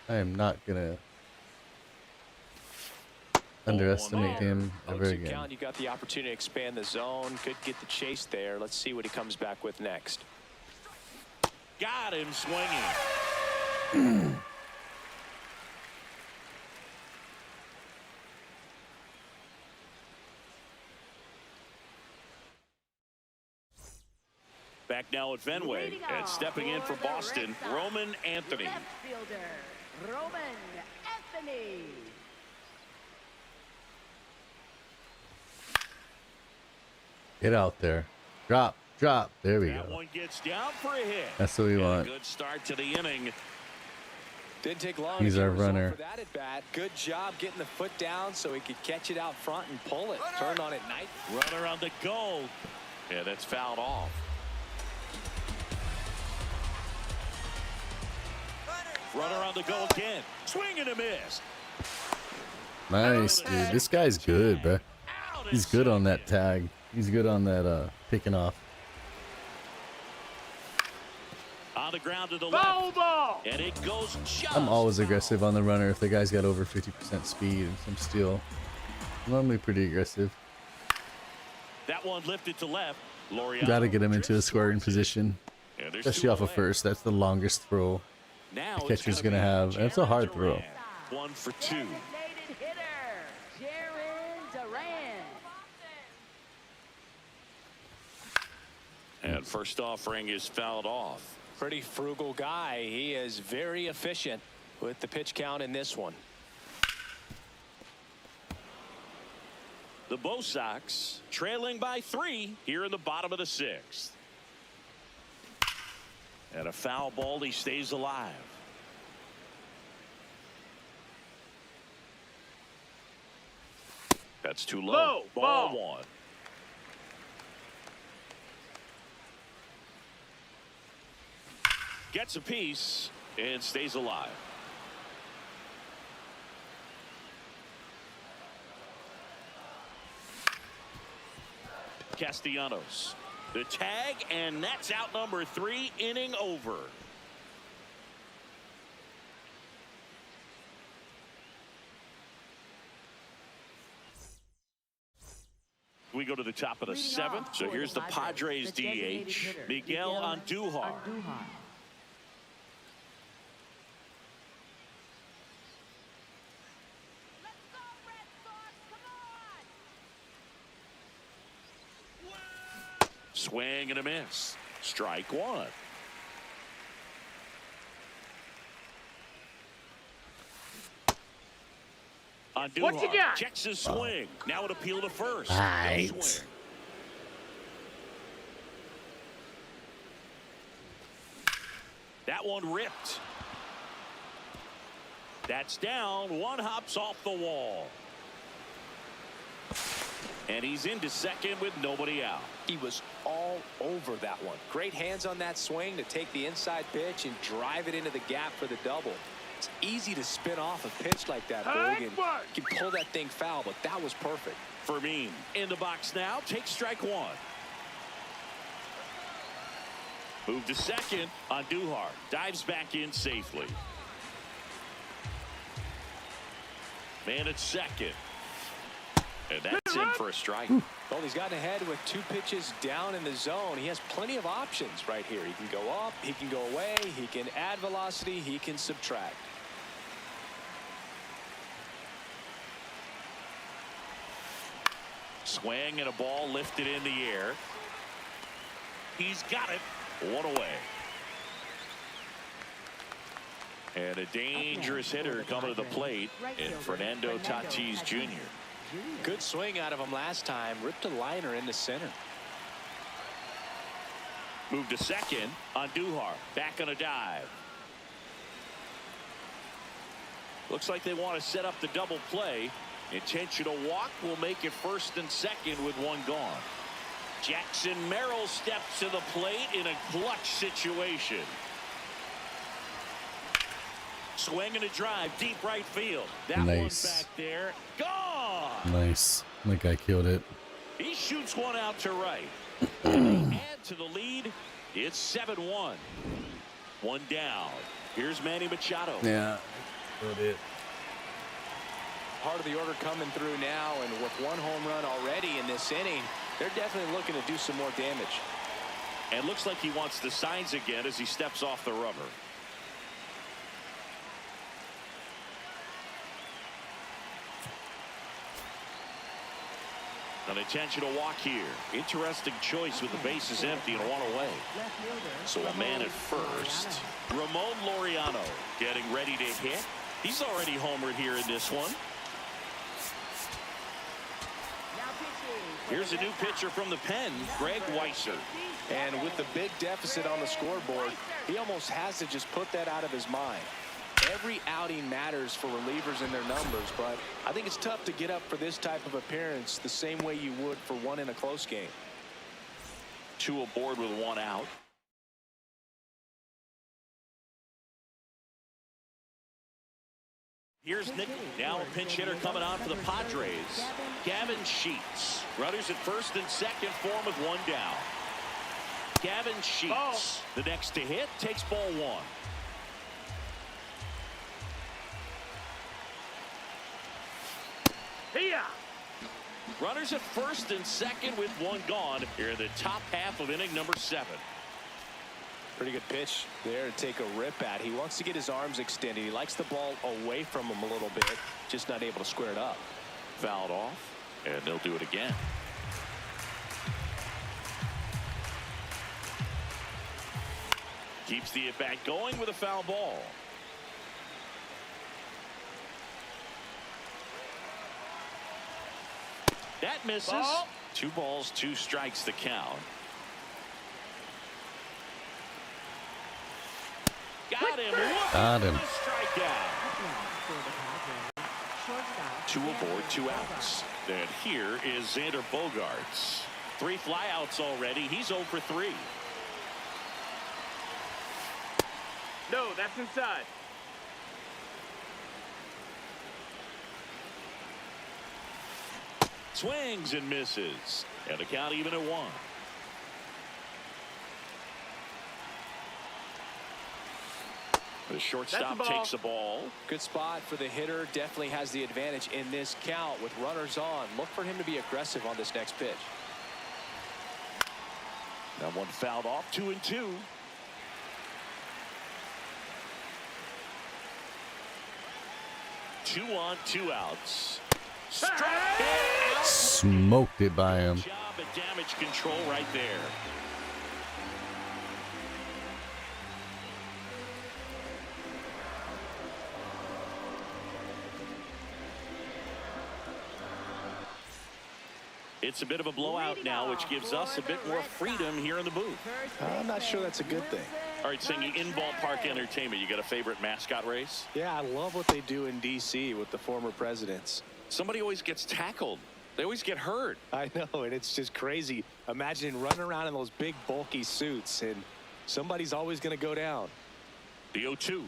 I am not gonna underestimate him ever again. Count, you got the opportunity to expand the zone. Could get the chase there. Let's see what he comes back with next. Got him swinging. Back now at Fenway, and stepping in for Boston, Roman Anthony. Left fielder, Roman Anthony. Get out there. Drop. There we That go. one gets down for a hit. That's what we And want. A good start to the inning. Didn't take long. He's to get our a result runner. for that at bat. Good job getting the foot down so he could catch it out front and pull it. Turn on it night. Runner on the go. Yeah, that's fouled off. Runner on the go again. Swing and a miss. Nice, dude. This guy's good, bro. He's good on that tag. He's good on that picking off. On the ground to the Foul left. ball. And it goes just I'm always foul. aggressive on the runner if the guy's got over 50% speed and some steel. I'm normally pretty aggressive. That one lifted to left. Got to get him into a scoring position, Yeah, there's especially two off of away. first. That's the longest throw Now the it's catcher's gonna gonna be have, and it's a hard Jarren throw. Duran. 1 for 2. Designated hitter, Jarren Duran. And first offering is fouled off. Pretty frugal guy. He is very efficient with the pitch count in this one. The Bo Sox trailing by 3 here in the bottom of the 6th. And a foul ball. He stays alive. That's too low. Low Ball ball. 1. Gets a piece and stays alive. Castellanos. The tag, and that's out number 3, inning over. We go to the top of the Leading 7th. off So for here's the Padres the designated DH, hitter, Miguel Andujar. Swing and a miss. Strike 1. Andujar What you got? checks his swing. Now an appeal to first. Right. No swing. That one ripped. That's down. One hops off the wall. And he's into second with nobody out. He was all over that one. Great hands on that swing to take the inside pitch and drive it into the gap for the double. It's easy to spin off a pitch like that, Boog, and you can pull that thing foul, but that was perfect. Fermin in the box now. Takes strike 1. Move to second. Andujar dives back in safely. Man at second. And that's in for a strike. Well, he's gotten ahead with 2 pitches down in the zone. He has plenty of options right here. He can go up, he can go away, he can add velocity, he can subtract. Swing and a ball lifted in the air. He's got it. 1 away. And a dangerous hitter coming to the plate in Fernando Tatis Jr. Good swing out of him last time. Ripped a liner into center. Move to second. Andujar back on a dive. Looks like they want to set up the double play. Intentional walk will make it 1st and 2nd with 1 gone. Jackson Merrill steps to the plate in a clutch situation. Swing and a drive, deep right field. That Nice. one's back there. Gone! Nice. That guy killed it. He shoots one out to right. Add to the lead. It's 7-1. 1 down. Here's Manny Machado. Yeah. Killed it. Part of the order coming through now, and with 1 home run already in this inning, they're definitely looking to do some more damage. And looks like he wants the signs again as he steps off the rubber. An intentional walk here. Interesting choice with the bases empty and 1 away. So a man at first. Ramon Laureano getting ready to hit. He's already homered here in this one. Here's a new pitcher from the pen, Greg Weisser. And with the big deficit on the scoreboard, he almost has to just put that out of his mind. Every outing matters for relievers and their numbers, but I think it's tough to get up for this type of appearance the same way you would for one in a close game. 2 aboard with 1 out. Here's Nick, now a pinch hitter coming on for the Padres. Gavin Sheets. Runners at 1st and 2nd for him with 1 down. Gavin Sheets, the next to hit, takes ball 1. Here. Runners at 1st and 2nd with 1 gone here in the top half of inning number 7. Pretty good pitch there to take a rip at. He wants to get his arms extended. He likes the ball away from him a little bit, just not able to square it up. Fouled off, and they'll do it again. Keeps the at-bat going with a foul ball. That misses. Ball. 2 balls, 2 strikes the count. Got him. Got him. Strikeout. 2 aboard, 2 outs. And here is Xander Bogaerts. 3 flyouts already. He's 0 for 3. No, that's inside. Swings and misses. And the count even at 1. The shortstop takes the ball. Good spot for the hitter. Definitely has the advantage in this count with runners on. Look for him to be aggressive on this next pitch. That one fouled off. 2 and 2. Two on, 2 outs. Strike out. Smoked it by him. Job at damage control right there. It's a bit of a blowout now, which gives us a bit more freedom here in the booth. I'm not sure that's a good thing. All right, singing in ballpark entertainment. You got a favorite mascot race? Yeah, I love what they do in D.C. with the former presidents. Somebody always gets tackled. They always get hurt. I know, and it's just crazy. Imagine running around in those big, bulky suits, and somebody's always going to go down. The 0-2.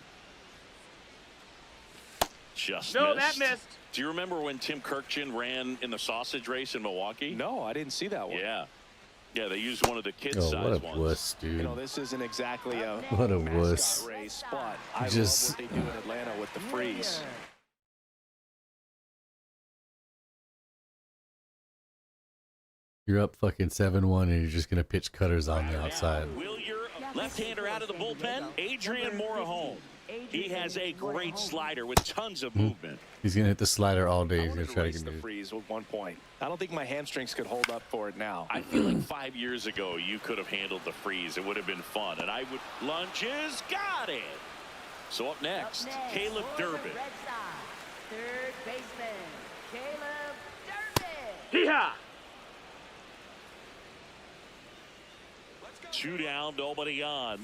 Just No, missed. that missed. Do you remember when Tim Kirkchin ran in the sausage race in Milwaukee? No, I didn't see that one. Yeah. Yeah, they used one of the kids' Oh, size what a ones. wuss, You dude. know, this isn't exactly a What a mascot wuss. race, but I Just- love what they do in Atlanta with the freeze. You're up fucking 7-1 and you're just going to pitch cutters on the outside. Willier, left-hander out of the bullpen. Adrian Morejon. He has a great slider with tons of movement. He's going to hit the slider all day. I He's wanted going to try to race get the me. freeze at one point. I don't think my hamstrings could hold up for it now. I feel like 5 years ago you could have handled the freeze. It would have been fun. And I would lunges. Got it. So up next, Caleb Durbin. Third baseman, Caleb Durbin. Hee-haw. 2 down, nobody on.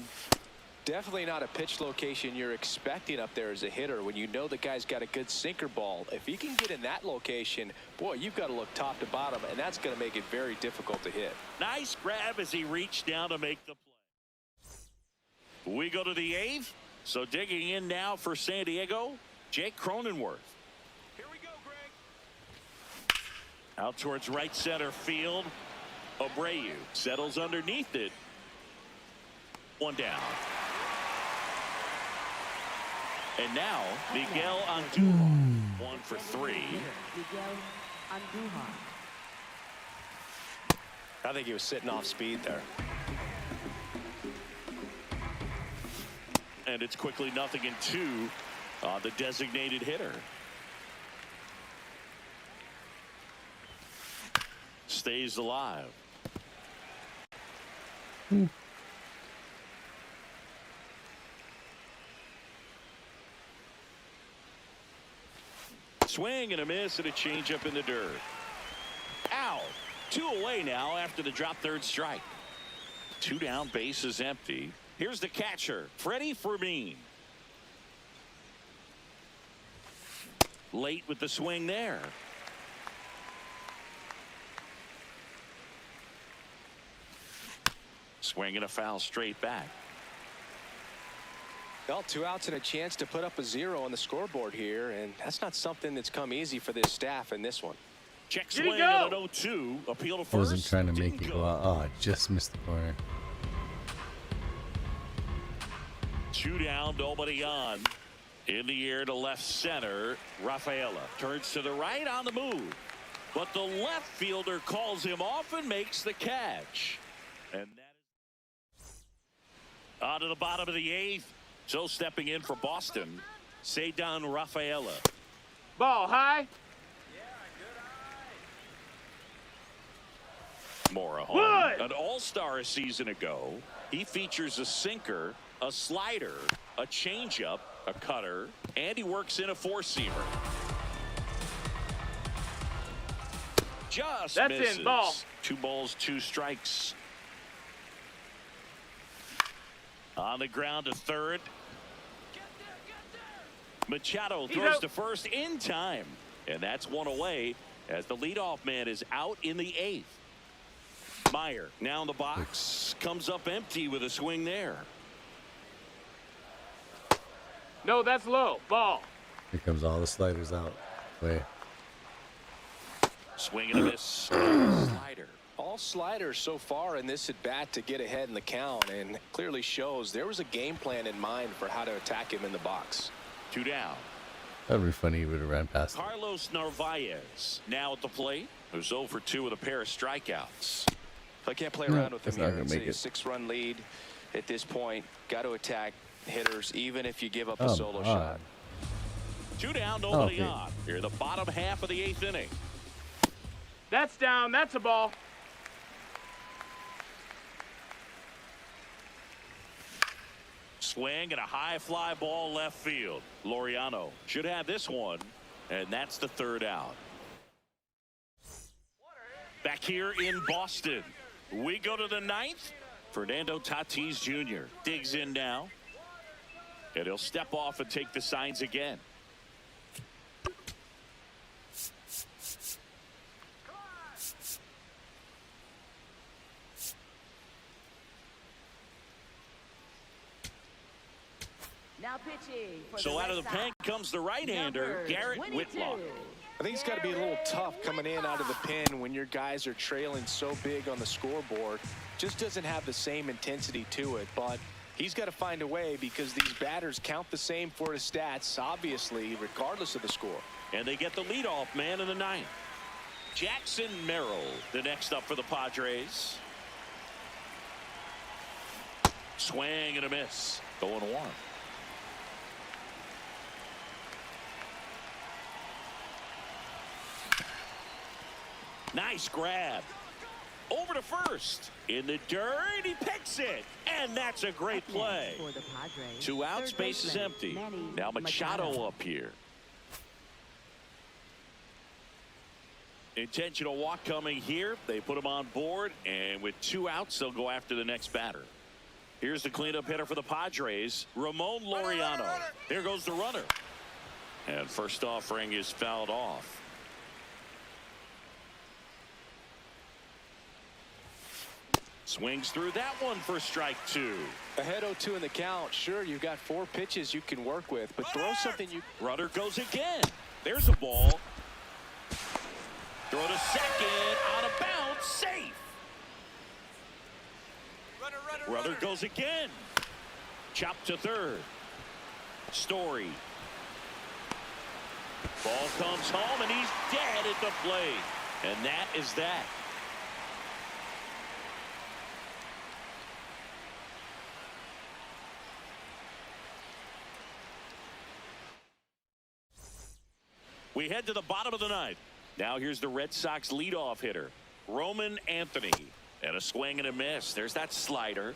definitely not a pitch location you're expecting up there as a hitter when you know the guy's got a good sinker ball. If he can get in that location, boy, you've got to look top to bottom, and that's going to make it very difficult to hit. Nice grab as he reached down to make the play. We go to the 8th. So digging in now for San Diego, Jake Cronenworth. Here we go, Greg. Out towards right center field. Abreu settles underneath it. One down. And now Miguel Andujar, 1 for 3. Miguel Andujar. I think he was sitting off speed there. And it's quickly 0-2 on the designated hitter. Stays alive. Swing and a miss and a changeup in the dirt. Out. 2 away now after the drop third strike. 2 down, base is empty. Here's the catcher, Freddie Fermin. Late with the swing there. Swing and a foul straight back. Well, 2 outs and a chance to put up a 0 on the scoreboard here, and that's not something that's come easy for this staff in this one. Check swing at an 0-2. Appeal to first. I wasn't trying to make it go out. Oh, I just missed the corner. 2 down, nobody on. In the air to left center. Rafaela turns to the right on the move. But the left fielder calls him off and makes the catch. And that is on to the bottom of the 8th. So stepping in for Boston, Ceddanne Rafaela. Ball high. Morejon, an all-star a season ago. He features a sinker, a slider, a changeup, a cutter, and he works in a 4-seamer. Just That's misses. in, ball. 2 balls, 2 strikes. On the ground to third. Machado throws to first in time. And that's 1 away as the leadoff man is out in the 8th. Meyer now in the box, comes up empty with a swing there. No, that's low. Ball. Here comes all the sliders out. Wait. Swing and a miss. Slider. All sliders so far in this at bat to get ahead in the count, and clearly shows there was a game plan in mind for how to attack him in the box. 2 down. That'd be funny if he would have ran past it. Carlos Narvaez now at the plate, who's 0 for 2 with a pair of strikeouts. I can't play around with him that's not here. gonna It's make a it. 6-run lead at this point. Got to attack hitters even if you give up a solo on. shot. 2 down, nobody Okay. on. Here in the bottom half of the 8th inning. That's down. That's a ball. Swing and a high fly ball left field. Laureano should have this one, and that's the 3rd out. Back here in Boston, we go to the 9th. Fernando Tatis Jr. digs in now, and he'll step off and take the signs again. Now pitching for So the out of Red the pen Sox, comes the right-hander, number Garrett 22. Whitlock. I think it's got to be a little tough coming in out of the pen when your guys are trailing so big on the scoreboard. Just doesn't have the same intensity to it, but he's got to find a way because these batters count the same for his stats, obviously, regardless of the score. And they get the leadoff man in the 9th. Jackson Merrill, the next up for the Padres. Swing and a miss. 0-1. Nice grab. Over to first. In the dirt, he picks it. And that's a great play. For the Padres, 2 outs, third base is baseman, empty. Manny Now Machado up here. Intentional walk coming here. They put him on board, and with 2 outs, they'll go after the next batter. Here's the cleanup hitter for the Padres, Ramon Laureano. Here goes the runner. And first offering is fouled off. Swings through that one for strike 2. Ahead 0-2 in the count. Sure, you've got 4 pitches you can work with, but throw something you... Runner goes again. There's a ball. Throw to second, out of bounds, safe. Runner goes again. Chopped to third. Story. Ball comes home, and he's dead at the plate. And that is that. We head to the bottom of the ninth. Now here's the Red Sox leadoff hitter, Roman Anthony. And a swing and a miss. There's that slider.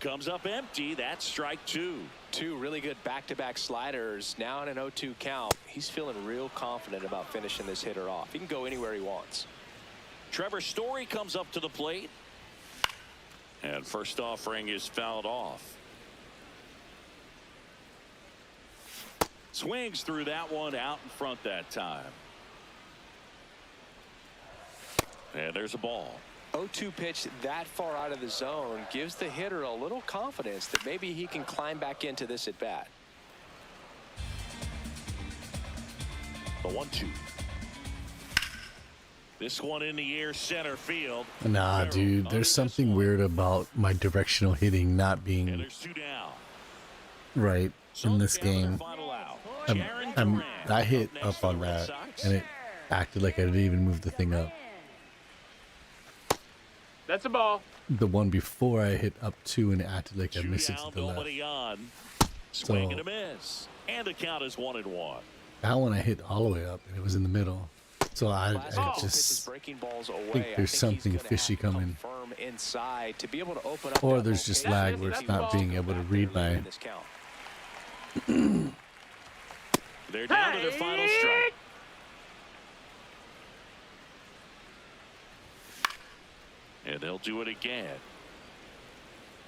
Comes up empty. That's strike 2. 2 really good back-to-back sliders. Now in an 0-2 count. He's feeling real confident about finishing this hitter off. He can go anywhere he wants. Trevor Story comes up to the plate. And first offering is fouled off. Swings through that one, out in front that time. And there's a ball. 0-2 pitch that far out of the zone gives the hitter a little confidence that maybe he can climb back into this at bat. The 1-2. This one in the air, center field. Nah, dude, there's something weird about my directional hitting not being And there's 2 down. right in this game. Final out. I hit up on that, and it acted like I didn't even move the thing up. That's a ball. The one before I hit up 2, and it acted like I 2 missed it down, to the left. nobody on. Swing and a miss. And the count is 1-1. That one I hit all the way up, and it was in the middle. So I just think there's something fishy coming. Inside to be able to open up, or there's just lag where it's not being able to read my... They're down to their final strike. And they'll do it again.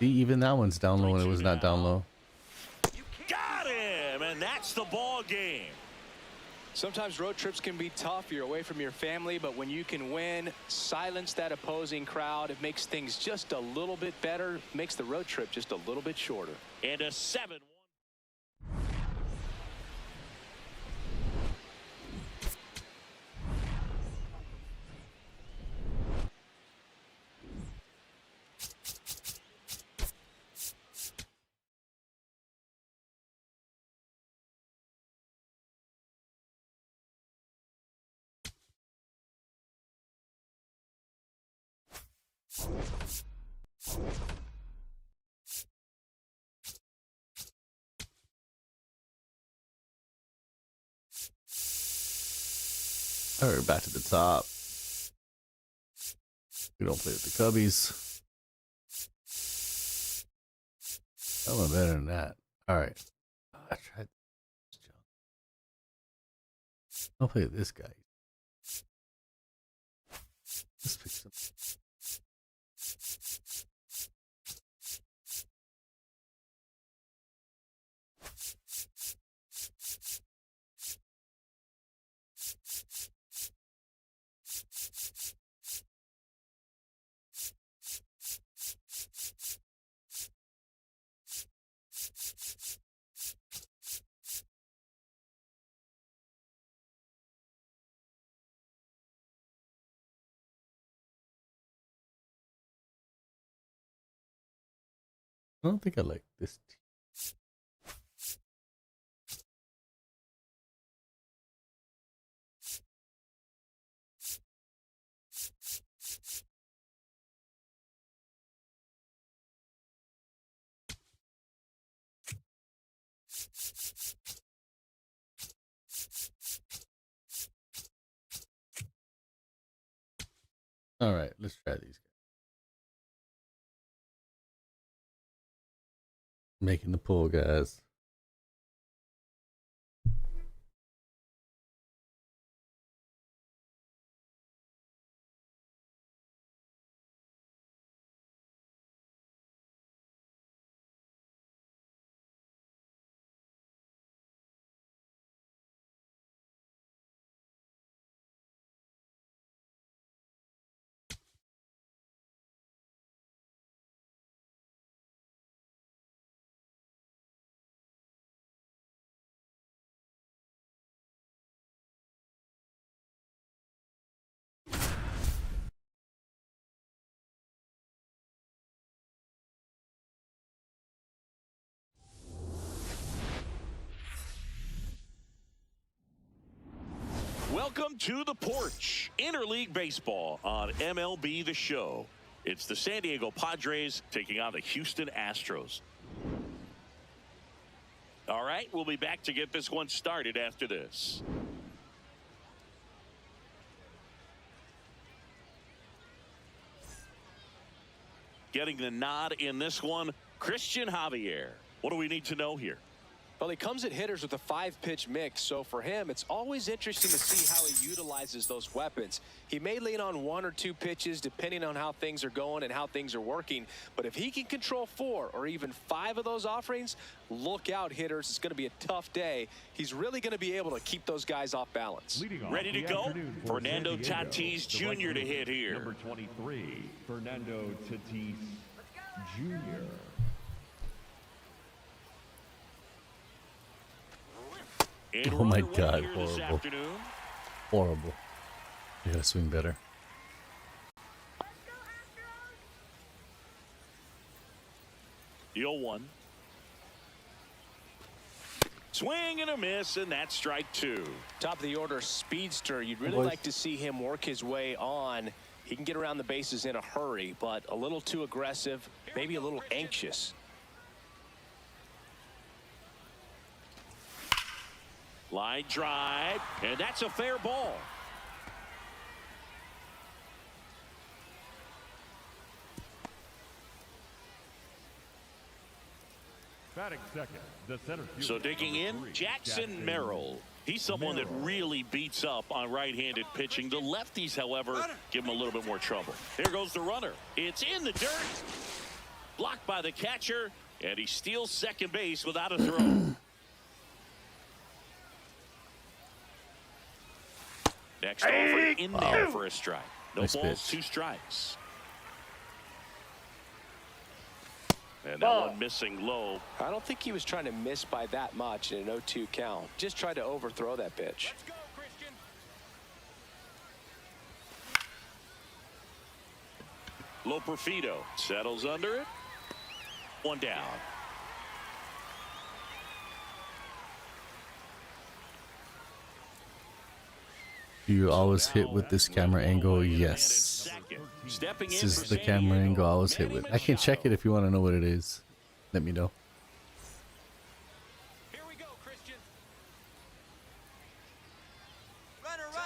See, even that one's down low, and it was not down low. Got him, and that's the ball game. Sometimes road trips can be tough. You're away from your family, but when you can win, silence that opposing crowd, it makes things just a little bit better, makes the road trip just a little bit shorter. And a 7-1. All right, back to the top. We don't play with the Cubbies. I'm better than that. All right. I tried this junk. I'll play with this guy. Let's pick some. I don't think I like this team. All right, let's try these guys. Making the pull, guys. Welcome to the porch. Interleague baseball on MLB The Show. It's the San Diego Padres taking on the Houston Astros. All right, we'll be back to get this one started after this. Getting the nod in this one, Christian Javier. What do we need to know here? Well, he comes at hitters with a 5-pitch mix, so for him, it's always interesting to see how he utilizes those weapons. He may lean on 1 or 2 pitches depending on how things are going and how things are working, but if he can control 4 or even 5 of those offerings, look out, hitters. It's going to be a tough day. He's really going to be able to keep those guys off balance. Ready to go? Fernando Tatis Jr. to hit here. Number 23, Fernando Tatis Jr. Oh my God, horrible. Horrible. You gotta swing better. The 0-1. Swing and a miss, and that's strike 2. Top of the order speedster. You'd really like to see him work his way on. He can get around the bases in a hurry, but a little too aggressive, maybe a little anxious. Line drive, and that's a fair ball. Batting second, the center fielder. So digging in, Jackson Merrill. He's someone that really beats up on right-handed pitching. The lefties, however, give him a little bit more trouble. Here goes the runner. It's in the dirt. Blocked by the catcher, and he steals second base without a throw. Next offer in there for a strike. No Nice balls, pitch. 2 strikes. And that one missing low. I don't think he was trying to miss by that much in an 0-2 count. Just tried to overthrow that pitch. Let's go, Christian. Loperfido settles under it. 1 down. Do you always hit with this camera angle? Yes. This is the camera angle I always hit with. I can check it if you want to know what it is. Let me know. Here we go, Christian.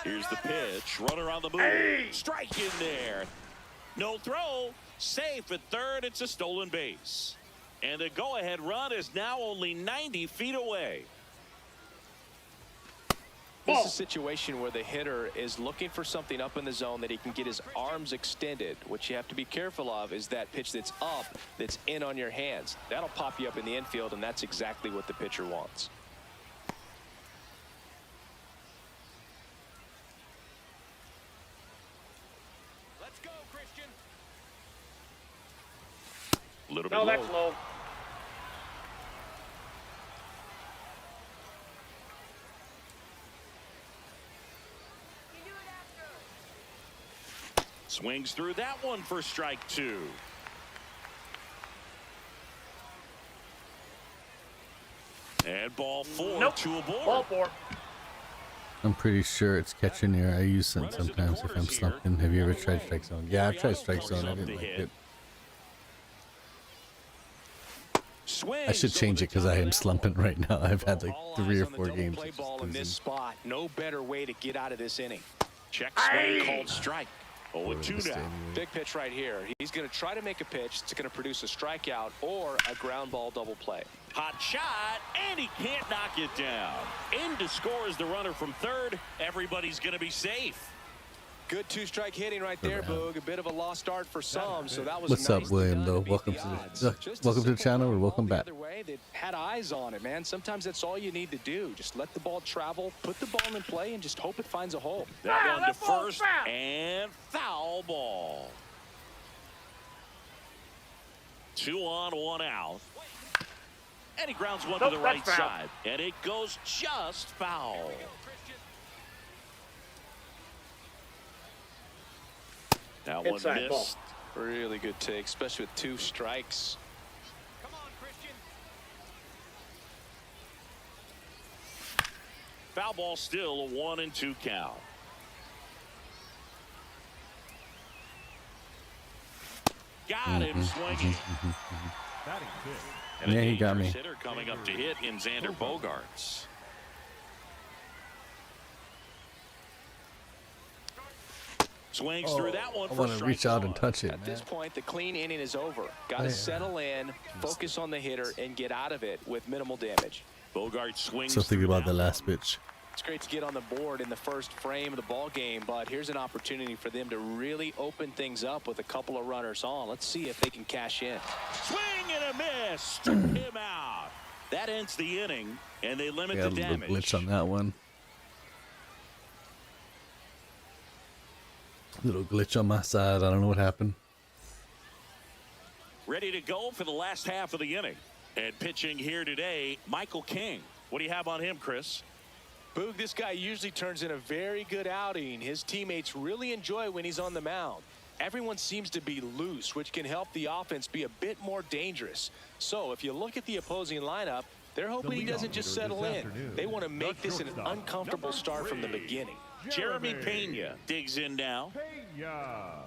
Here's the pitch. Runner on the move. Strike in there. No throw. Safe at third. It's a stolen base. And the go-ahead run is now only 90 feet away. This is a situation where the hitter is looking for something up in the zone that he can get his arms extended. What you have to be careful of is that pitch that's up, that's in on your hands. That'll pop you up in the infield, and that's exactly what the pitcher wants. Let's go, Christian. A little bit No, low. that's low. Swings through that one for strike 2. And ball 4. Nope. 2 aboard. Ball 4. I'm pretty sure it's catch in here. I use it sometimes if I'm slumping. Have you ever tried strike zone? Yeah, I've tried strike zone. I didn't like it. I should change it because I am slumping right now. I've had like 3 or 4 games. Play of just ball in this losing. spot. No better way to get out of this inning. Check swing called strike. 0-2 now. Big pitch right here. He's going to try to make a pitch that's going to produce a strikeout or a ground ball double play. Hot shot, and he can't knock it down. In to score is the runner from third. Everybody's going to be safe. Good 2-strike hitting right there, Boog. A bit of a lost start for some, so that was What's nice up, William? done Though, to beat welcome the to odds. the Just welcome to the simple channel, or ball welcome the back. other way, they had eyes on it, man. Sometimes that's all you need to do. Just let the ball travel, put the ball in play, and just hope it finds a hole. That one to that ball's first, foul. and foul ball. 2 on, 1 out. And he grounds one to Nope, the right that's foul. side. And it goes just foul. That one Inside ball. missed. Really good take, especially with 2 strikes. Come on, Christian. Foul ball, still a 1-2 count. Got him swinging. Batting fifth. And a Yeah, he got dangerous me. hitter coming up to hit in Xander Bogaerts. Swings through that one I for want to reach out and strike touch it, At man. this point, the clean inning is over. Got to settle in, focus on the hitter, and get out of it with minimal damage. one. Bogaerts swings. Still thinking through about the that last pitch. It's great to get on the board in the first frame of the ball game, but here's an opportunity for them to really open things up with a couple of runners on. Let's see if they can cash in. Swing and a miss. Struck him out. That ends the inning, and they limit Got a the little damage. glitch on that one. Little glitch on my side. I don't know what happened. Ready to go for the last half of the inning. And pitching here today, Michael King. What do you have on him, Chris? Boog, this guy usually turns in a very good outing. His teammates really enjoy when he's on the mound. Everyone seems to be loose, which can help the offense be a bit more dangerous. So if you look at the opposing lineup, they're hoping he doesn't just settle in. They want to make this an uncomfortable start from the beginning. Jeremy Pena digs in now. Pena.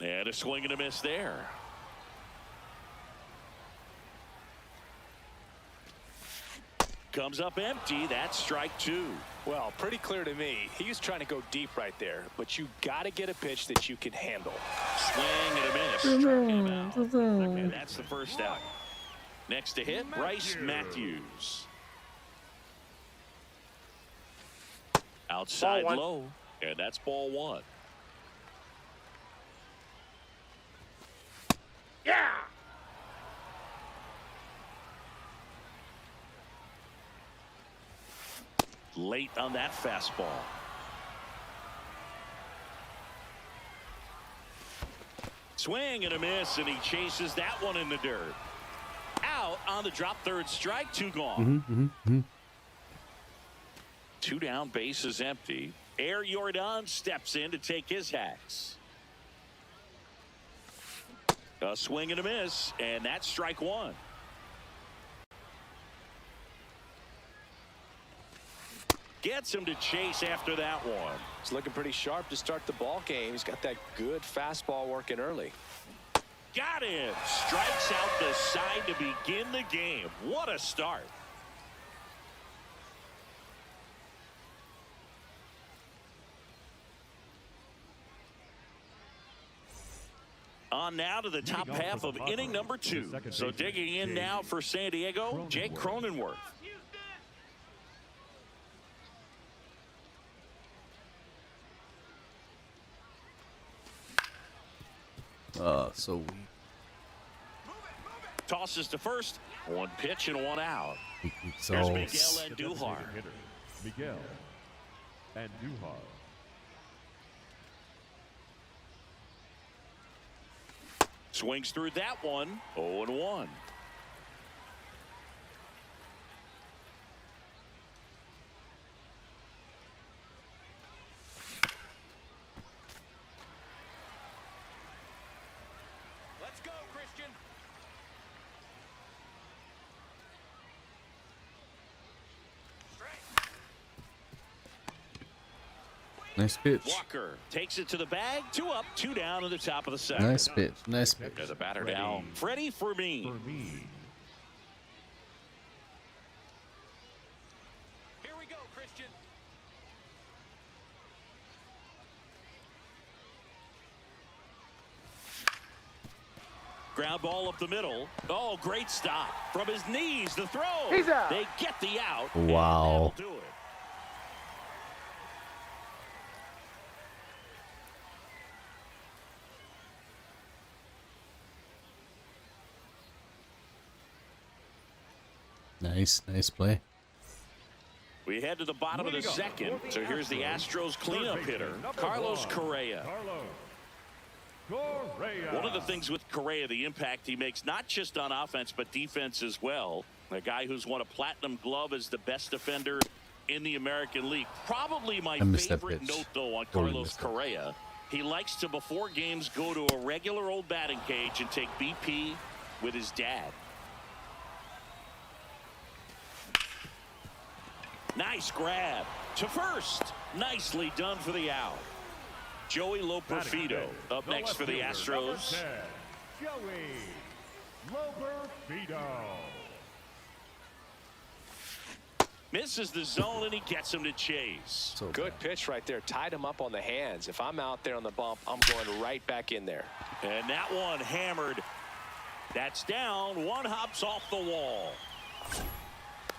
And a swing and a miss there. Comes up empty. That's strike two. Well, pretty clear to me. He was trying to go deep right there, but you got to get a pitch that you can handle. Swing and a miss. Struck him out. And that's the first out. Next to hit, Bryce Matthews. Outside low, and that's ball one. Yeah! Late on that fastball. Swing and a miss, and he chases that one in the dirt. Out on the drop, third strike, two gone. Two down, base is empty. Air Jordan steps in to take his hacks. A swing and a miss, and that's strike one. Gets him to chase after that one. He's looking pretty sharp to start the ball game. He's got that good fastball working early. Got him. Strikes out the side to begin the game. What a start. On now to the top half of inning number two. So digging in now for San Diego, Jake Cronenworth. So weak. Tosses to first. One pitch and one out. So Here's Miguel Andujar. Hitter, Miguel Andujar. Swings through that one. 0-1. Let's go, Christian. nice pitch. Walker takes it to the bag. Two up, two down to the top of the second. Nice pitch. Nice pitch. There's a batter down. Freddie Fermin. Here we go, Christian. Ground ball up the middle. Oh, great stop. From his knees, the throw. He's out. They get the out. Wow. And that'll do it. Nice play. We head to the bottom of the second. So here's the Astros cleanup hitter, Carlos Correa. One of the things with Correa, the impact he makes, not just on offense, but defense as well. A guy who's won a platinum glove as the best defender in the American League. Probably my favorite note, though, on Carlos Correa. He likes to, before games, go to a regular old batting cage and take BP with his dad. Nice grab to first. Nicely done for the out. Joey Loperfido up next for the Astros. Joey Loperfido. Misses the zone, and he gets him to chase. So Good bad. pitch right there. Tied him up on the hands. If I'm out there on the bump, I'm going right back in there. And that one hammered. That's down. One hops off the wall.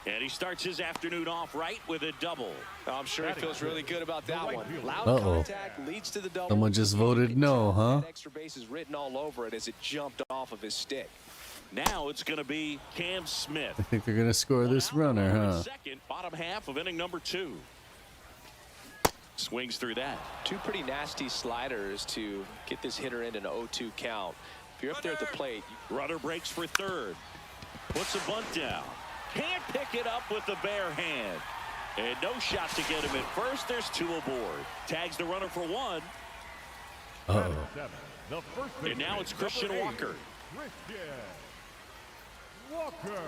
And he starts his afternoon off right with a double. I'm sure he feels really good about that one. Loud Uh-oh. contact leads to the double. Someone just voted no, huh? That extra base is written all over it as it jumped off of his stick. Now it's going to be Cam Smith. I think they're gonna score this runner, huh? Second, bottom half of inning number 2. Swings through that. Two pretty nasty sliders to get this hitter in an 0-2 count. If you're up there at the plate, Rudder breaks for third. Puts a bunt down. Can't pick it up with the bare hand. And no shot to get him at first. There's 2 aboard. Tags the runner for 1. Uh-oh. The first And now it's Christian number 8, Walker. Christian Walker.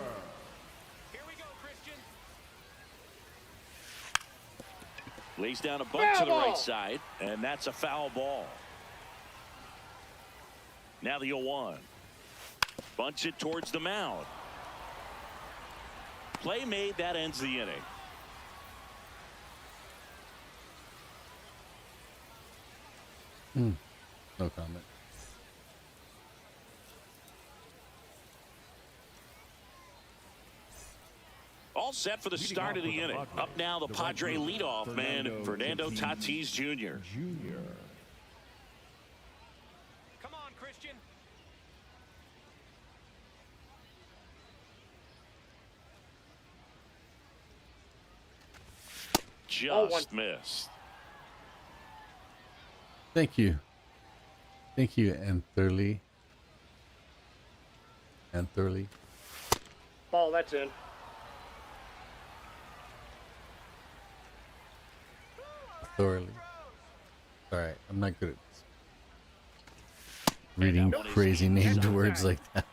here we go, Christian. Lays down a bunt to the right side. And that's a foul ball. Now the 0-1. Bunts it towards the mound. Play made. That ends the inning. No comment. All set for the start of the inning. Up now, the Padre leadoff man, Fernando Tatis Jr. Junior. Come on, Christian. Just missed. Thank you. Thank you, Antherly. Antherly. Ball, that's in. Thoroughly. Alright, I'm not good at reading crazy named words like that.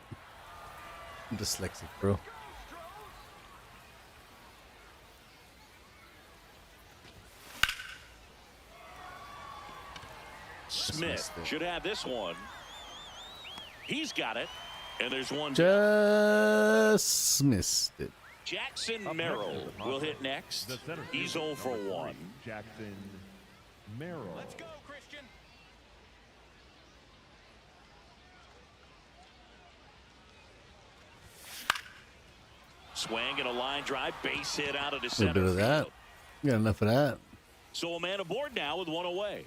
I'm dyslexic, bro. Smith should have this one. He's got it. And there's one. Just missed it. Jackson Merrill will hit next. The center He's fielder, 0 for number 1. 3, Jackson Merrill. Let's go, Christian. Swing and a line drive. Base hit out of the A little center bit of that. field. Got enough of that. So a man aboard now with 1 away.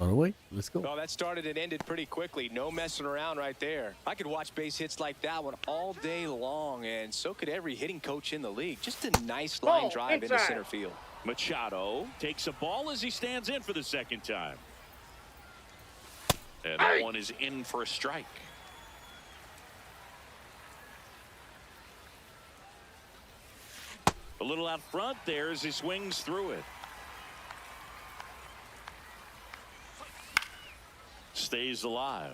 On the way. Let's go. Oh, that started and ended pretty quickly. No messing around right there. I could watch base hits like that one all day long, and so could every hitting coach in the league. Just a nice line drive into center field. Machado takes a ball as he stands in for the second time. And that one is in for a strike. A little out front there as he swings through it. Stays alive.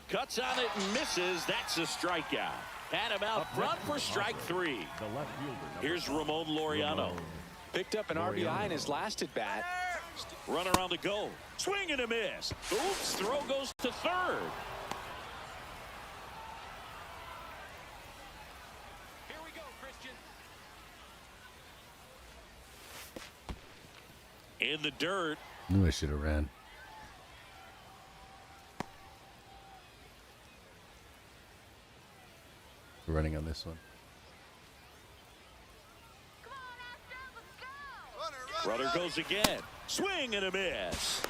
Cuts on it and misses. That's a strikeout. Had him out front for strike 3. The left fielder. Here's Ramon Laureano. Picked up an RBI in his last at bat. Runner on the go. Swing and a miss. Oops, throw goes to third. Here we go, Christian. In the dirt. Knew I should have ran. We're running on this one. Runner goes again. Swing and a miss.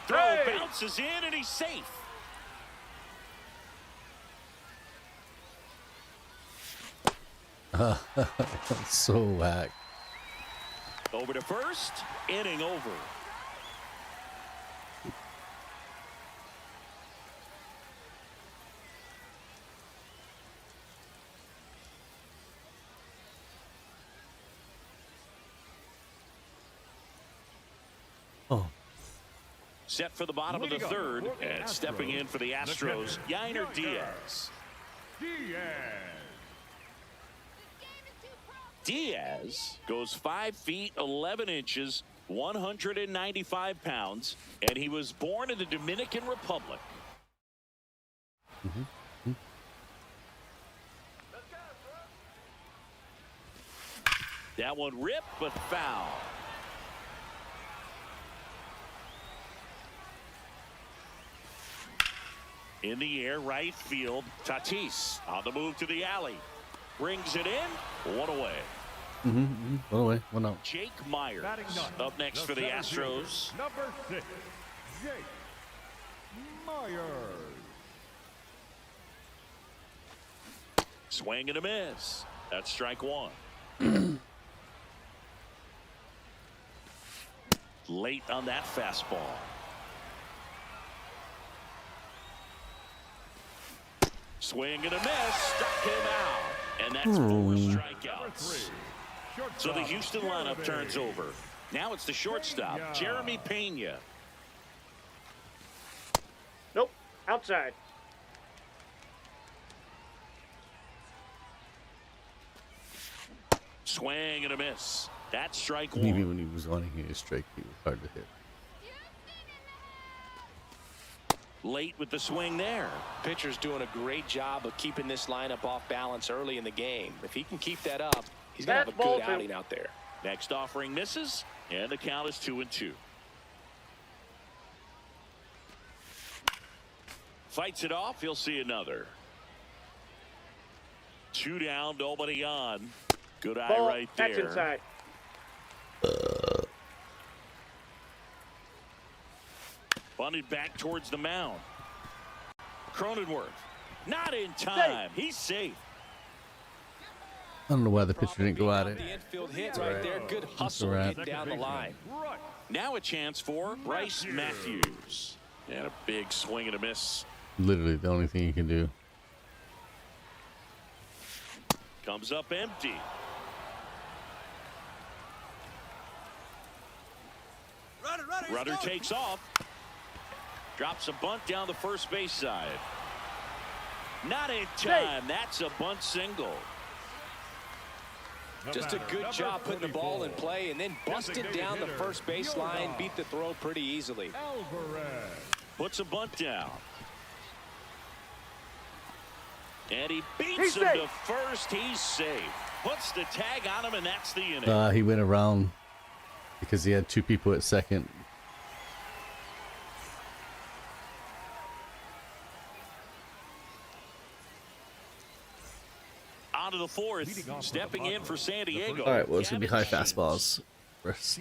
Throw bounces in and he's safe. So whack. Over to first. Inning over. Oh, Set for the bottom of the third. And stepping in for the Astros, Yainer Diaz. Diaz goes 5 feet 11 inches, 195 pounds, and he was born in the Dominican Republic. That one ripped, but foul. In the air, right field. Tatis on the move to the alley. Brings it in. One away. One away. One out. Jake Myers up next for the Astros. Number 6, Jake Myers. Swing and a miss. That's strike one. Late on that fastball. Swing and a miss. Struck him out. And that's 4 strikeouts. So the Houston lineup turns over. Now it's the shortstop, Jeremy Pena. Nope. Outside. Swing and a miss. That's strike Even one. when he was wanting his strike, he was hard to hit. Late with the swing there. Pitcher's doing a great job of keeping this lineup off balance early in the game. If he can keep that up, he's going to have a good outing out there. Next offering misses, and the count is 2-2. Fights it off. He'll see another. 2 down, nobody on. Good eye Ball. right there. That's inside. Bunted back towards the mound. Cronenworth. Not in time. He's safe. I don't know why the pitcher didn't go at it. The infield hit right there. Good hustle getting down the line. Now a chance for Bryce Matthews. And a big swing and a miss. Literally the only thing you can do. Comes up empty. Rudder takes off. Drops a bunt down the first base side. Not in time. That's a bunt single. Just a good job putting the ball in play and then busted down the first base line. Beat the throw pretty easily. Puts a bunt down. And he beats him to first. He's safe. Puts the tag on him, and that's the inning. He went around because he had 2 people at second. On to the fourth. Stepping in for San Diego. All right, well, it's going to be high fastballs. First.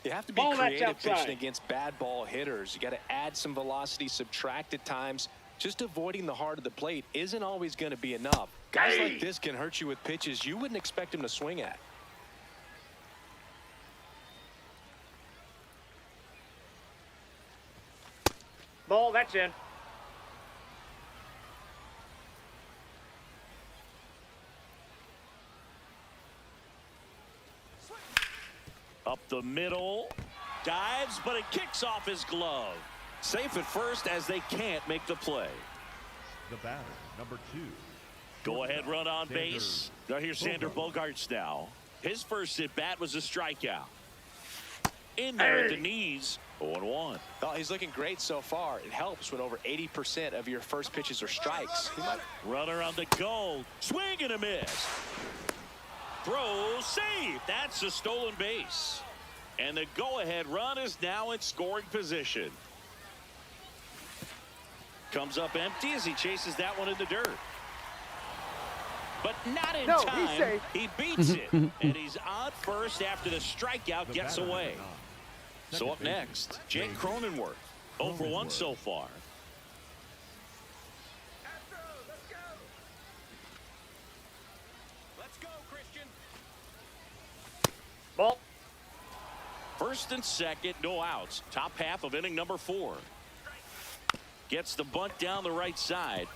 You have to be creative pitching against bad ball hitters. You got to add some velocity, subtract at times. Just avoiding the heart of the plate isn't always going to be enough. Guys like this can hurt you with pitches you wouldn't expect him to swing at. Ball. That's in. Up the middle. Dives, but it kicks off his glove. Safe at first as they can't make the play. The batter, number 2. Go ahead run on base. Now here's Sander Bogarts now. His first at bat was a strikeout. In there at the knees. 0-1. Well, he's looking great so far. It helps when over 80% of your first pitches are strikes. Runner on the go. Swing and a miss. Throw safe. That's a stolen base. And the go-ahead run is now in scoring position. Comes up empty as he chases that one in the dirt. But not in time. He beats it. And he's on first after the strikeout gets away. So up next, Jake Cronenworth. 0 for 1 so far. Let's go, Christian. Ball. First and second, no outs. Top half of inning number 4. Gets the bunt down the right side.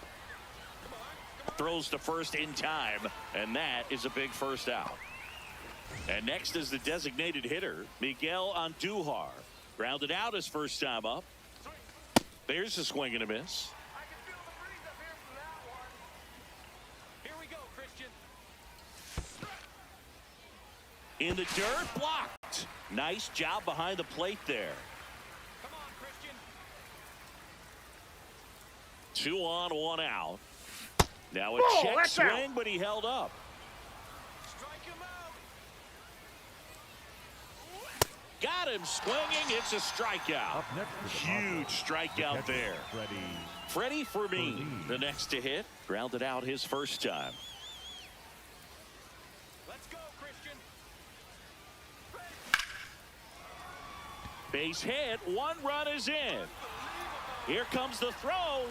Throws to first in time, and that is a big first out. And next is the designated hitter, Miguel Andujar. Grounded out his first time up. There's a swing and a miss. Here we go, Christian. In the dirt, blocked. Nice job behind the plate there. Come on, Christian. 2 on, 1 out. Now a Ball, check that's out. swing, but he held up. Strike him out. Got him swinging. It's a strikeout. Up next to the Huge Padres, strikeout the catcher, there. Freddie Fermin, the next to hit. Grounded out his first time. Let's go, Christian. Base hit. 1 run is in. Here comes the throw.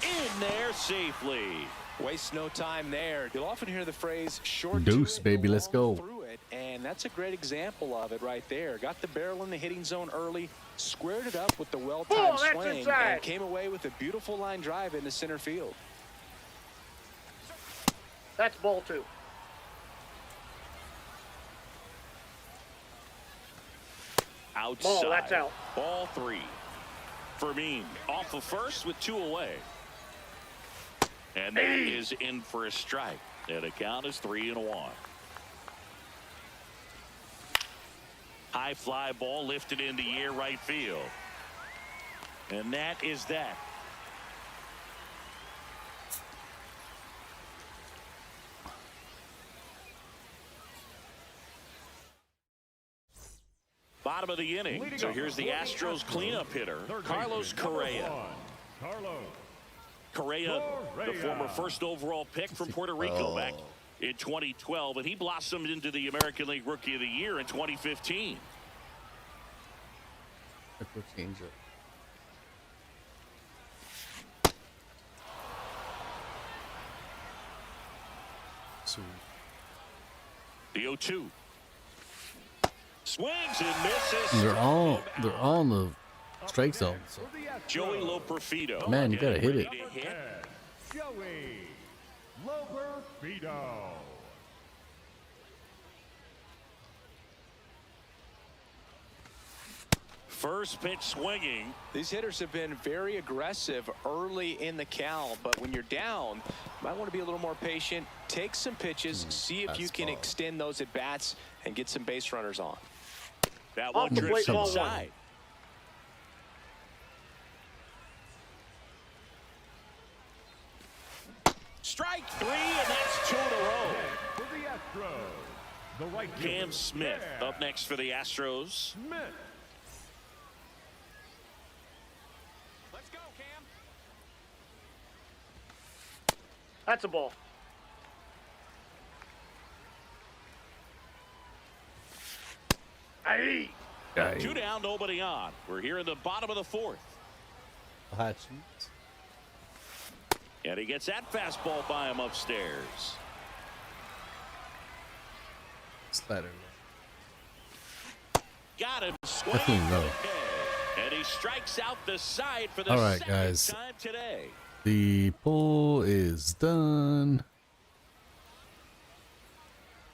In there safely. Waste no time there. You'll often hear the phrase short Deuce, to it, baby, let's long go. through it, and that's a great example of it right there. Got the barrel in the hitting zone early, squared it up with the well-timed that's swing, inside. and came away with a beautiful line drive into center field. That's ball 2. Outside. Ball, that's out. Ball 3. Fermin off of first with 2 away. And that is in for a strike. And the count is 3-1. High fly ball lifted in the air right field. And that is that. Bottom of the inning. Leading So off here's the for Astros cleanup hitter, third Carlos baseman, number Correa. 1, Carlos. Correa, the Correa. former first overall pick from Puerto Rico back in 2012, and he blossomed into the American League Rookie of the Year in 2015. Change it. So The 0-2. Swings and misses. they're all in the strike zone. So Joey Loperfido. Man, you gotta hit it. Ready to hit. Joey Loperfido. First pitch swinging. These hitters have been very aggressive early in the count, but when you're down, you might want to be a little more patient, take some pitches, see if you can fastball. extend those at bats and get some base runners on. That Off one the drifts plate, ball 1. inside. Strike 3, and that's 2 in a row. For the Astros, the right Cam fielder, Smith Cam up next for the Astros. Smith. Let's go, Cam. That's a ball. Hey. 2 down, nobody on. We're here in the bottom of the 4th. hot shoots. And he gets that fastball by him upstairs. Slider. Got him. Definitely Swing. low. And he strikes out the side for the All right, second guys. time today. The poll is done.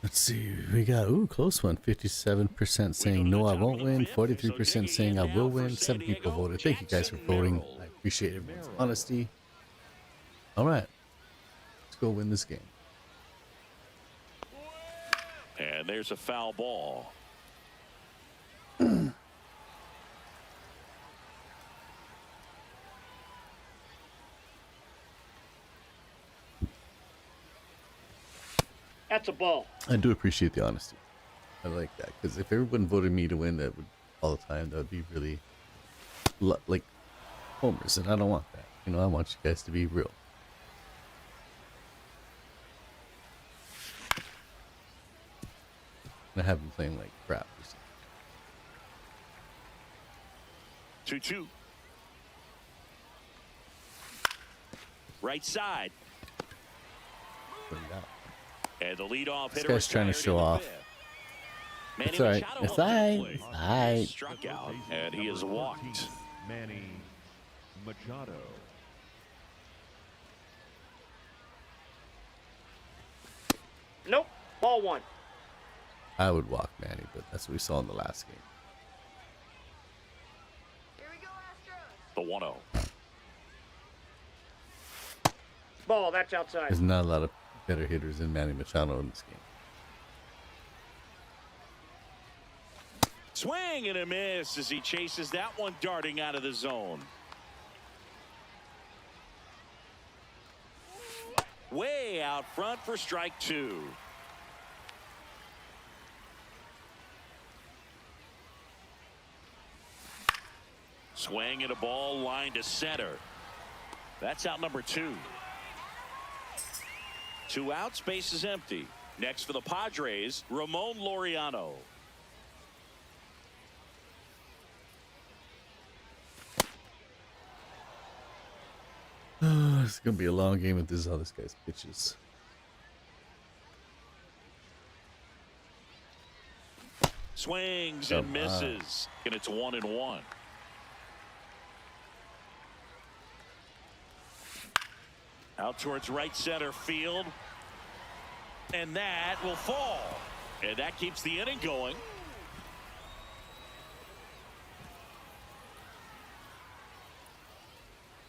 Let's see. We got close one. 57% saying no, I won't win. 43% saying I will win. 7 people voted. Thank you guys for voting. I appreciate everyone's honesty. All right, let's go win this game. And there's a foul ball. That's a ball. I do appreciate the honesty. I like that because if everyone voted me to win, that would all the time, that would be really like homers, and I don't want that. You know, I want you guys to be real. And I have them playing like crap or something. 2-2. Right side. Put it out. And the leadoff This hitter guy's trying to retired show in the off. fifth. Manny It's all right. Machado It's up to the all right. plate. It's all right. Struck out, and he is walked. Manny Machado. Nope. Ball 1. I would walk Manny, but that's what we saw in the last game. The 1-0. Ball, that's outside. There's not a lot of better hitters than Manny Machado in this game. Swing and a miss as he chases that one darting out of the zone. Way out front for strike 2. Swing and a ball line to center. That's out number 2. 2 outs, base is empty. Next for the Padres, Ramon Laureano. It's gonna be a long game if this is how this guy's pitches. Swings and misses, and it's 1-1. Out towards right center field, and that will fall, and that keeps the inning going.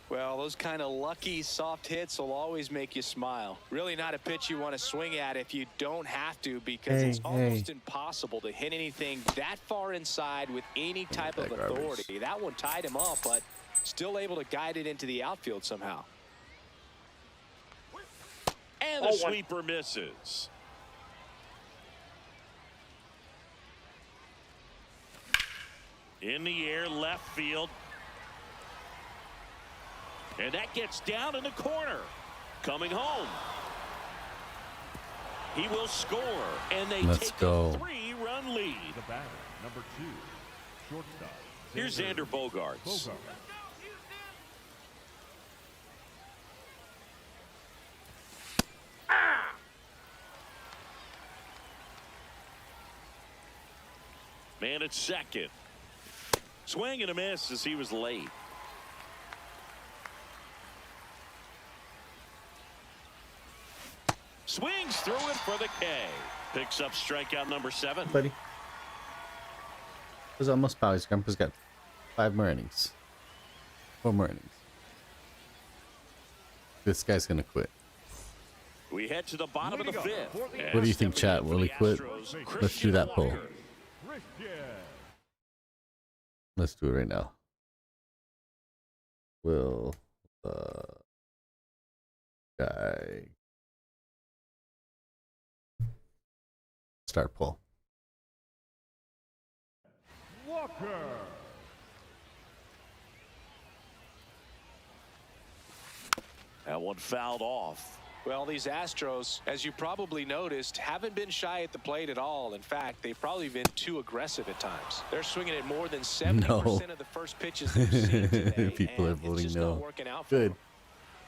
Well, those kind of lucky soft hits will always make you smile. Really not a pitch you want to swing at if you don't have to, because it's almost impossible to hit anything that far inside with any type of authority. That one tied him up, but still able to guide it into the outfield somehow. And the sweeper misses. In the air, left field. And that gets down in the corner. Coming home. He will score. And they take a 3-run lead. The batter, number 2, shortstop. Here's Xander Bogaerts. Man at second. Swing and a miss as he was late. Swings through it for the K. Picks up strikeout number 7. Buddy. It was almost foul. His grandpa's got 5 more innings. 4 more innings. This guy's gonna quit. We head to the bottom of the 5th. What do you think, chat? Will he quit? Let's do that poll. Let's do it right now. Will the guy start poll? Walker. That one fouled off. Well, these Astros, as you probably noticed, haven't been shy at the plate at all. In fact, they've probably been too aggressive at times. They're swinging at more than 70% of the first pitches they've seen today. People are voting no. Good.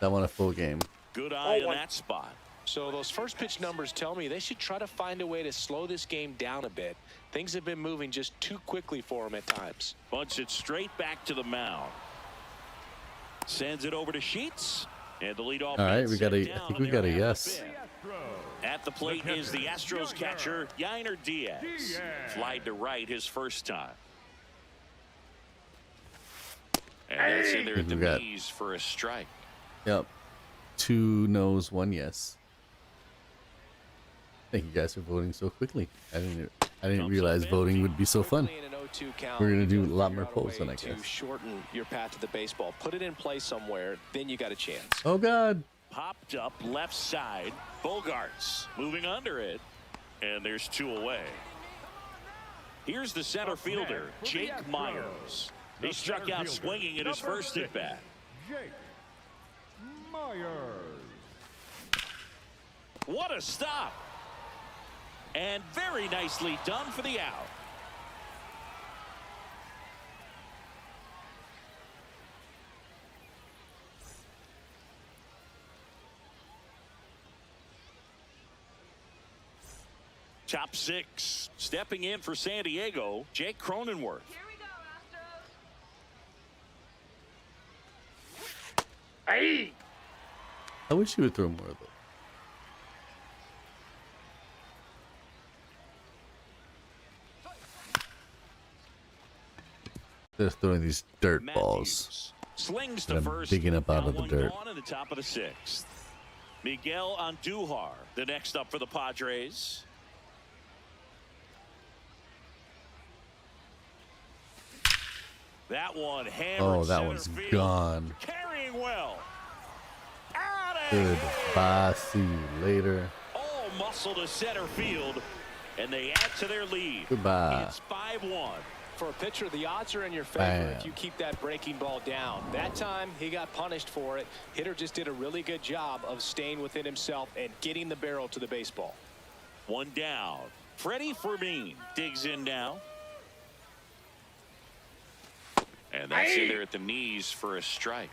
That won a full game. Good eye in that spot. So those first pitch numbers tell me they should try to find a way to slow this game down a bit. Things have been moving just too quickly for them at times. Bunts it straight back to the mound. Sends it over to Sheets. And the leadoff. All right, we got a. I think we got a yes. At the plate is the Astros catcher, Yainer Diaz. Flied to right his first time. And that's in there at the knees for a strike. Yep. 2 no's, 1 yes. Thank you guys for voting so quickly. I didn't realize voting would be so fun. We're gonna do a lot more polls than I guess. To shorten your path to the baseball, put it in play somewhere, then you got a chance. Oh God! Popped up left side. Bogaerts moving under it, and there's 2 away. Here's the center fielder, Jake Myers. He struck out swinging at his first at bat. Jake Myers. What a stop! And very nicely done for the out. Top 6. Stepping in for San Diego, Jake Cronenworth. Here we go, Astros. Hey! I wish he would throw more of those. They're throwing these dirt Matthews balls. slings that to I'm first. digging up out Now of the one dirt. gone in the top of the 6th. Miguel Andujar, the next up for the Padres. That one hammered. Oh, that center one's field. gone. Carrying well. Out of Goodbye. See you later. all muscle to center field, and they add to their lead. Goodbye. It's 5-1. For a pitcher, the odds are in your favor Bam. if you keep that breaking ball down. That time, he got punished for it. Hitter just did a really good job of staying within himself and getting the barrel to the baseball. One down. Freddie Fermin digs in now. And that's in there at the knees for a strike.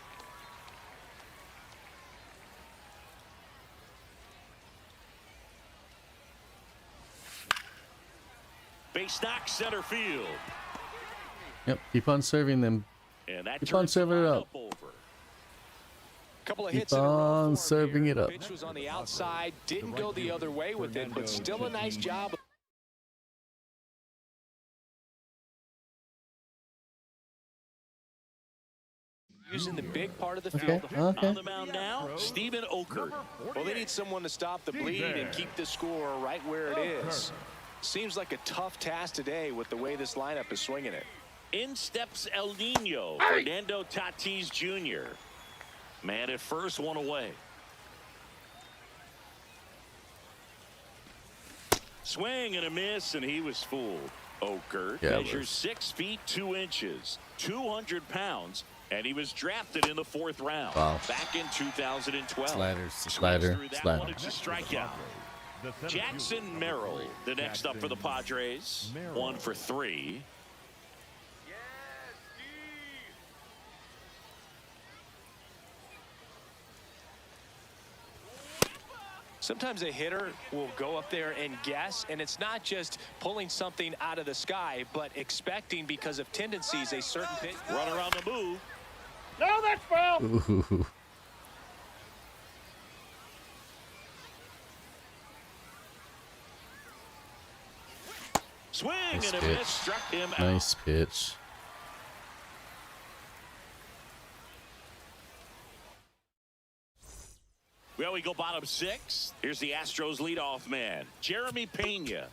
Base knock center field. Yep. Keep on serving them. And that Keep on turns the serving it lineup up. over. Couple of Keep hits in a row on for him serving here. it up. Pitch was on the outside, didn't go the other way with it, but still a nice job. Using the big part of the field. Okay. On the mound now, Steven Okert. Well, they need someone to stop the bleed and keep the score right where it is. Seems like a tough task today with the way this lineup is swinging it. In steps El Nino, Fernando Tatis Jr. Man at first, one away. Swing and a miss, and he was fooled. Okert Yeah, measures 6 feet 2 inches, 200 pounds, and he was drafted in the 4th round. Wow. Back in 2012. Slider, Swings slider, through that slider. one, it's a strikeout. Jackson Merrill, the next up for the Padres. 1 for 3. Sometimes a hitter will go up there and guess, and it's not just pulling something out of the sky, but expecting because of tendencies a certain pitch. Runner on the move. No, that's foul. Ooh. Swing Nice and a pitch. miss, struck him out. Nice pitch. Well, we go bottom 6. Here's the Astros leadoff man, Jeremy Pena.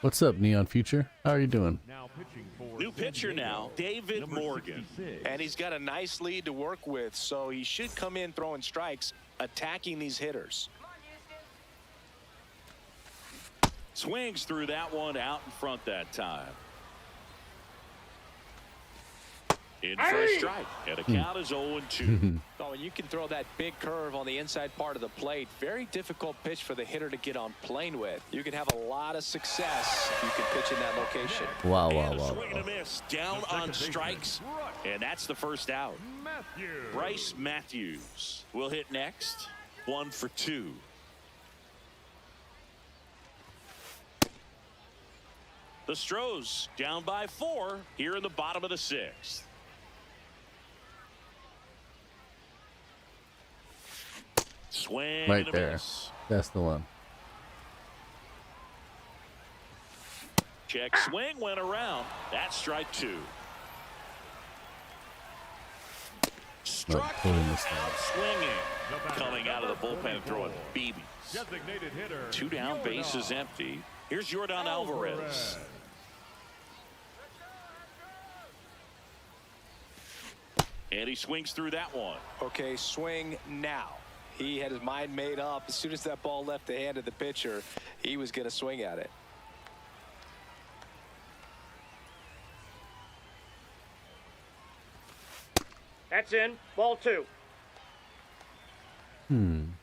What's up, Neon Future? How are you doing? Now pitching for New pitcher now, David number Morgan. 66. And he's got a nice lead to work with, so he should come in throwing strikes, attacking these hitters. Swings through that one out in front that time. In for a strike, and a count is 0-2. Oh, and you can throw that big curve on the inside part of the plate. Very difficult pitch for the hitter to get on plane with. You can have a lot of success if you can pitch in that location. Wow, wow, And a wow. swing and a miss, down on strikes, and that's the first out. Matthews. Bryce Matthews will hit next. 1 for 2. The Stros down by 4 here in the bottom of the 6th. Swing Right and a there. miss. That's the one. Check swing went around. That's strike 2. Struck pulling this out swinging. Coming out of the bullpen throwing BBs. Designated hitter. 2 down, bases empty. Here's Yordan Alvarez. And he swings through that one. Okay, swing now. He had his mind made up. As soon as that ball left the hand of the pitcher, he was going to swing at it. That's in. Ball 2. And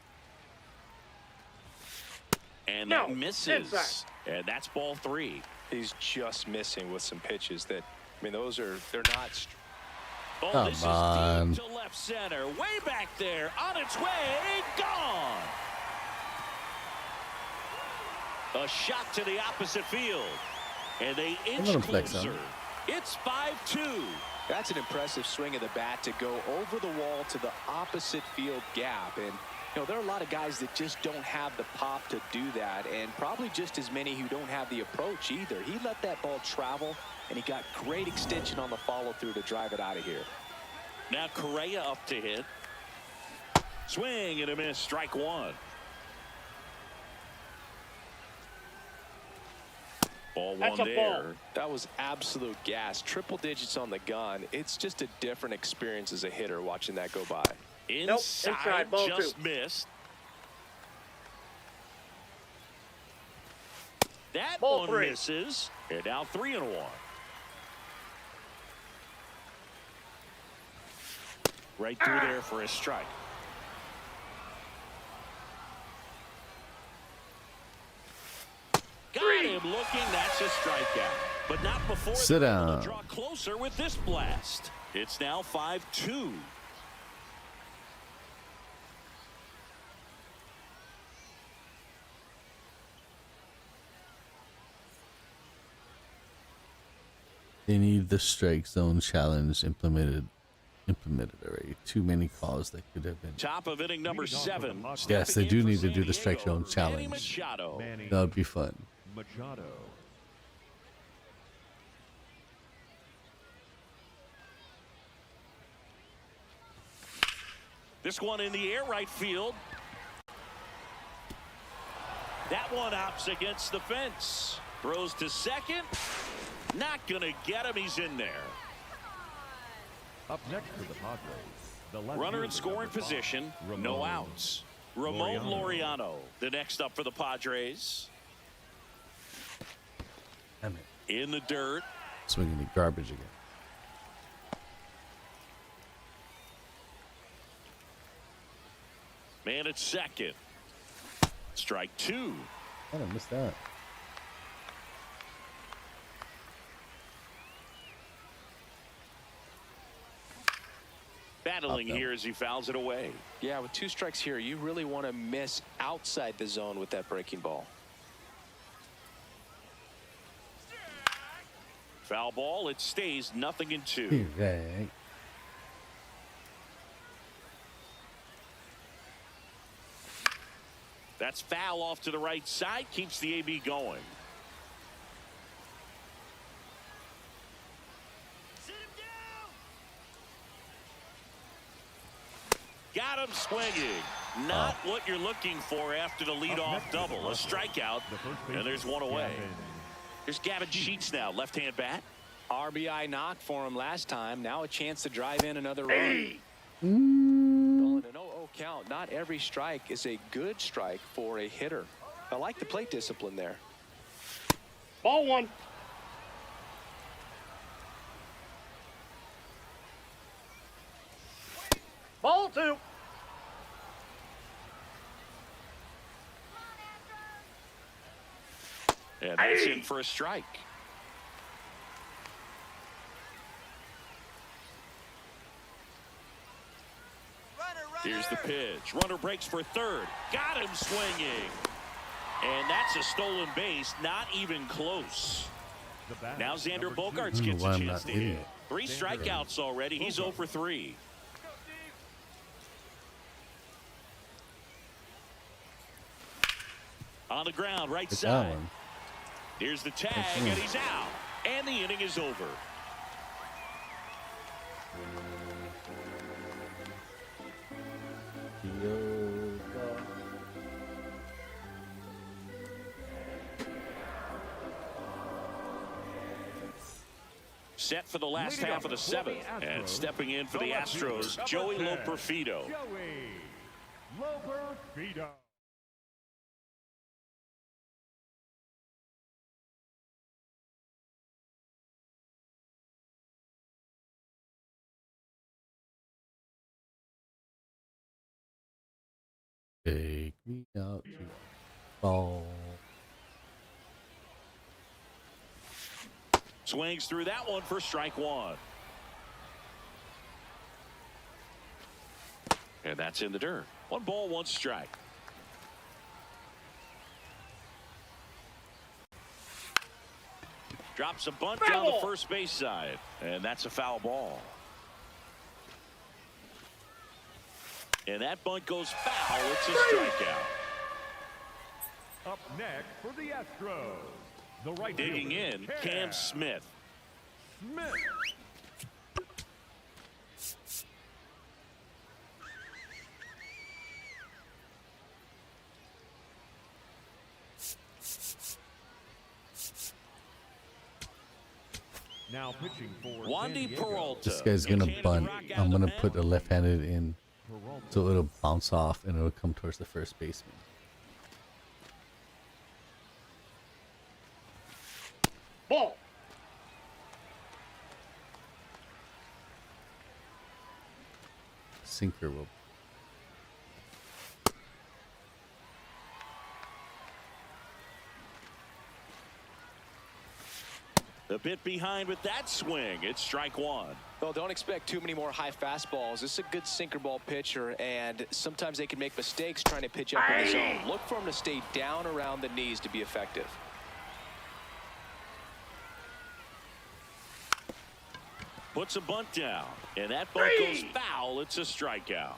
No, that misses. inside. And that's ball 3. He's just missing with some pitches that, I mean, they're not. Oh, Come this on. is deep to left center. Way back there. On its way. Gone. A shot to the opposite field. And they inch let him flex closer. on. It's 5-2. That's an impressive swing of the bat to go over the wall to the opposite field gap. And, you know, there are a lot of guys that just don't have the pop to do that, and probably just as many who don't have the approach either. He let that ball travel, and he got great extension on the follow-through to drive it out of here. Now Correa up to hit. Swing and a miss. Strike one. Ball That's one a there. ball. That was absolute gas. Triple digits on the gun. It's just a different experience as a hitter watching that go by. Inside, ball just two. missed. That Ball one three. misses. And now 3-1. Right through there for a strike. Got him looking. That's a strikeout. But not before Sit they're able down. to draw closer with this blast. It's now 5-2. They need the strike zone challenge implemented already. Too many calls that could have been. Top of inning number 7. Yes, they Stepping do in need for to do the San strike Diego, zone Manny challenge. Machado. Manny That would be fun. Machado. This one in the air, right field. That one hops against the fence. Throws to second. Not going to get him. He's in there. Up next for the Padres, the left Runner in fielder, scoring number 5, position. No Ramon outs. Ramon Laureano, the next up for the Padres. Damn it. In the dirt. Swinging the garbage again. Man at second. Strike 2. I didn't miss that. Battling Up, though. here as he fouls it away. Yeah, with 2 strikes here, you really want to miss outside the zone with that breaking ball. Foul ball. It stays 0-2. Right. That's foul off to the right side. Keeps the AB going. Got him swinging. Not what you're looking for after the leadoff double. A strikeout, and there's one away. Here's Gavin Sheets now, left-hand bat. RBI knock for him last time. Now a chance to drive in another run. Calling an 0-0 count. Not every strike is a good strike for a hitter. I like the plate discipline there. Ball one. Ball two. And that's in for a strike. Here's the pitch. Runner breaks for third. Got him swinging. And that's a stolen base. Not even close. The batter, Now Xander number 2. Bogaerts I don't know gets why a I'm chance not to hitting hit. it. 3 strikeouts already. He's 0 for 3. On the ground, right Hit that side. one. Here's the tag, and he's out. And the inning is over. Set for the last Leading half of the off for the 7th. And Astros, stepping in for the the left fielder, Astros, number Joey 10, Loperfido. Joey Loperfido. Take me out to ball. Swings through that one for strike 1. And that's in the dirt. 1 ball, 1 strike. Drops a bunt down the first base side, and that's a foul ball. And that bunt goes foul. It's a strikeout. Up next for the Astros, the right Digging fielder, in, Cam Smith. Smith. Now pitching for Wandy San Diego, Peralta. This guy's gonna bunt. I'm gonna put a left-handed in, Peralta. so it'll bounce off and it'll come towards the first baseman. Ball. Sinker will. A bit behind with that swing. It's strike one. Well, don't expect too many more high fastballs. This is a good sinker ball pitcher, and sometimes they can make mistakes trying to pitch up in the zone. Look for him to stay down around the knees to be effective. Puts a bunt down, and that bunt goes foul. It's a strikeout.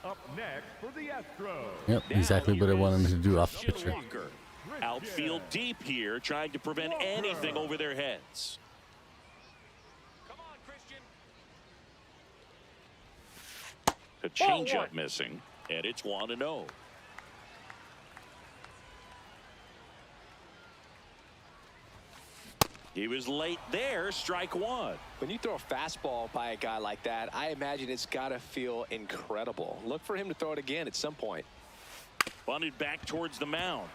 Up next for the Astros, Yep, exactly what I wanted him to do off the Jim pitcher. Walker. Outfield deep here, trying to prevent anything over their heads. Come on, Christian. A changeup missing, and it's 1-0. He was late there, strike one. When you throw a fastball by a guy like that, I imagine it's got to feel incredible. Look for him to throw it again at some point. Bunted back towards the mound.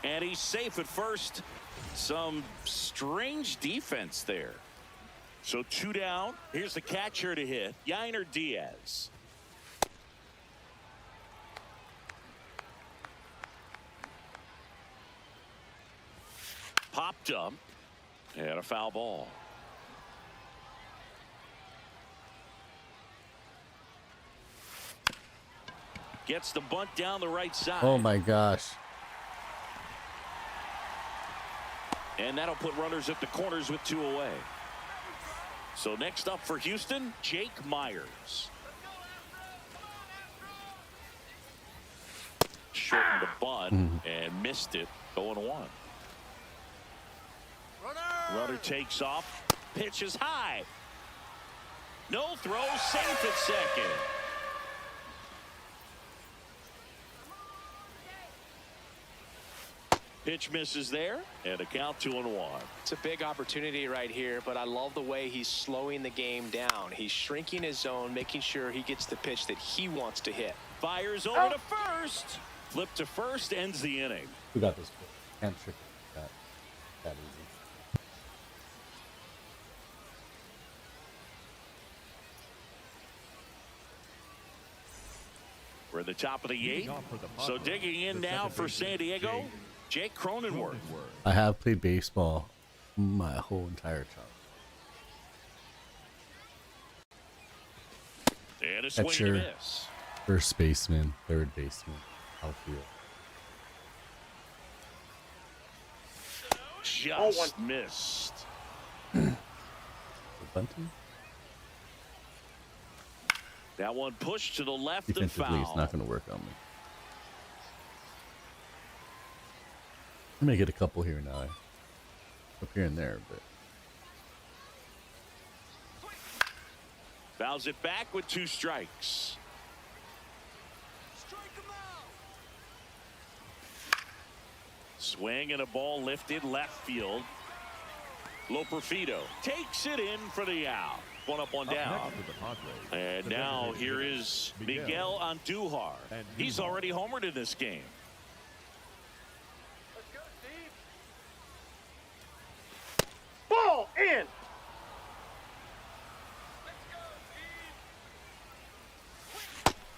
And he's safe at first. Some strange defense there. So 2 down. Here's the catcher to hit, Yainer Diaz. Popped up and a foul ball. Gets the bunt down the right side. Oh my gosh. And that'll put runners at the corners with 2 away. So next up for Houston, Jake Myers. Shortened the bunt and missed it. 0-1. Runner takes off. Pitch is high. No throw. Safe at second. Pitch misses there, and a count 2-1. It's a big opportunity right here, but I love the way he's slowing the game down. He's shrinking his zone, making sure he gets the pitch that he wants to hit. Fires over to first. Flip to first, ends the inning. Who got this? Can't trick that easy. We're at the top of the 8th. off for the So Padres, digging in the now second for baseman, San Diego, Jake Cronenworth. I have played baseball my whole entire childhood. And a swing Catcher, and a miss. first baseman, third baseman, outfield. Just missed. Bunting? That one pushed to the left and Defensively, it's foul. not going to work on me. I may get a couple here now, up here and there, but Fouls it back with 2 strikes. Swing and a ball lifted left field. Loperfido takes it in for the out. 1 up, 1 down. next for the Padres, And the now designated here hitter, is Miguel Andujar. Andujar. He's already homered in this game. Ball in.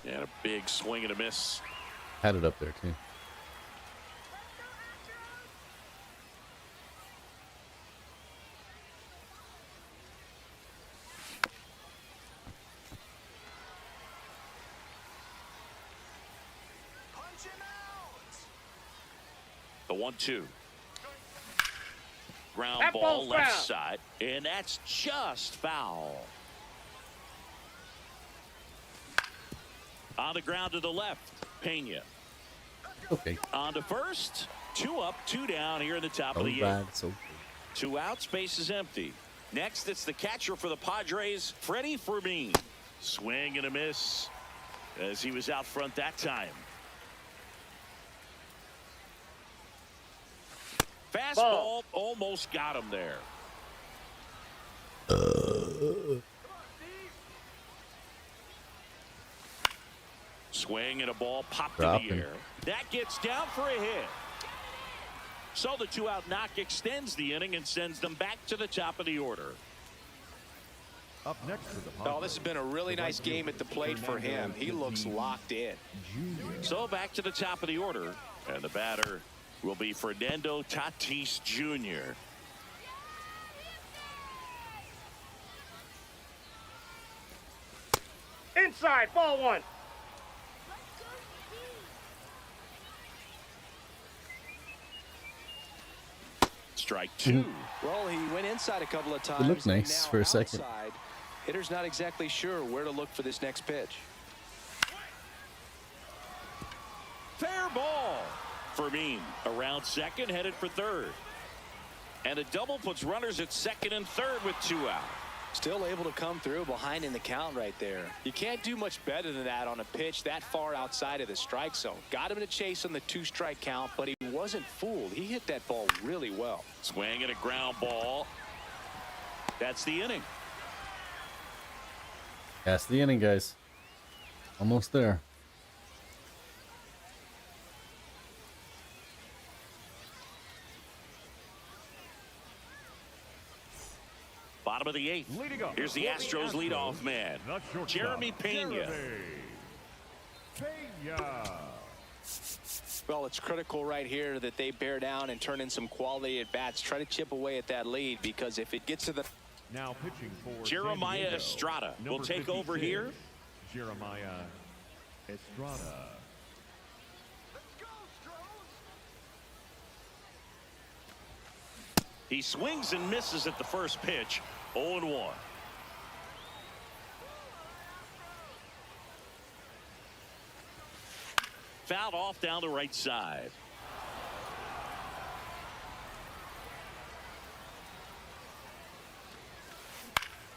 And a big swing and a miss. had it up there too. 1-2. Ground That ball ball's left foul. side, and that's just foul. On the ground to the left, Pena. Okay. On to first. 2 up, 2 down here in the top of the Alright, 8th. it's okay. 2 out, space is empty. Next, it's the catcher for the Padres, Freddie Fermin. Swing and a miss as he was out front that time. Fastball Ball. almost got him there. Swing and a ball popped Dropping. in the air. That gets down for a hit. So the 2-out knock extends the inning and sends them back to the top of the order. Up next for the Oh, this has been a really nice game at the plate for him. He looks locked in. So back to the top of the order, and the batter will be Fernando Tatis Jr. Inside, ball 1. Strike 2. Well, he went inside a couple of times. It looked and nice now for a second. outside. Hitter's not exactly sure where to look for this next pitch. Fair ball. Fermin around second, headed for third. And a double puts runners at second and third with 2 out. Still able to come through behind in the count right there. You can't do much better than that on a pitch that far outside of the strike zone. Got him to chase on the 2-strike count, but he wasn't fooled. He hit that ball really well. Swing and a ground ball. That's the inning. That's the inning, guys. Almost there. Bottom of the 8th. Leading up Here's the for the Astros leadoff man, the shortstop, Jeremy Pena. Pena. Well, it's critical right here that they bear down and turn in some quality at bats. Try to chip away at that lead, because if it gets to the Now pitching for Jeremiah San Diego, Estrada will number take over 56, here. Jeremiah Estrada. He swings and misses at the first pitch. 0-1. Fouled off down the right side.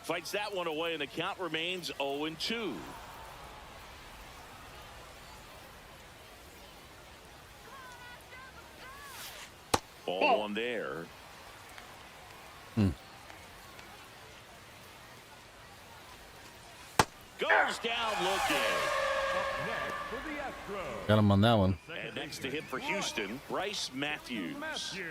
Fights that one away, and the count remains 0-2. Ball 1 there. Goes down looking. Up next for the Astros. Got him on that one. And next to hit for Houston, Bryce Matthews. Matthews.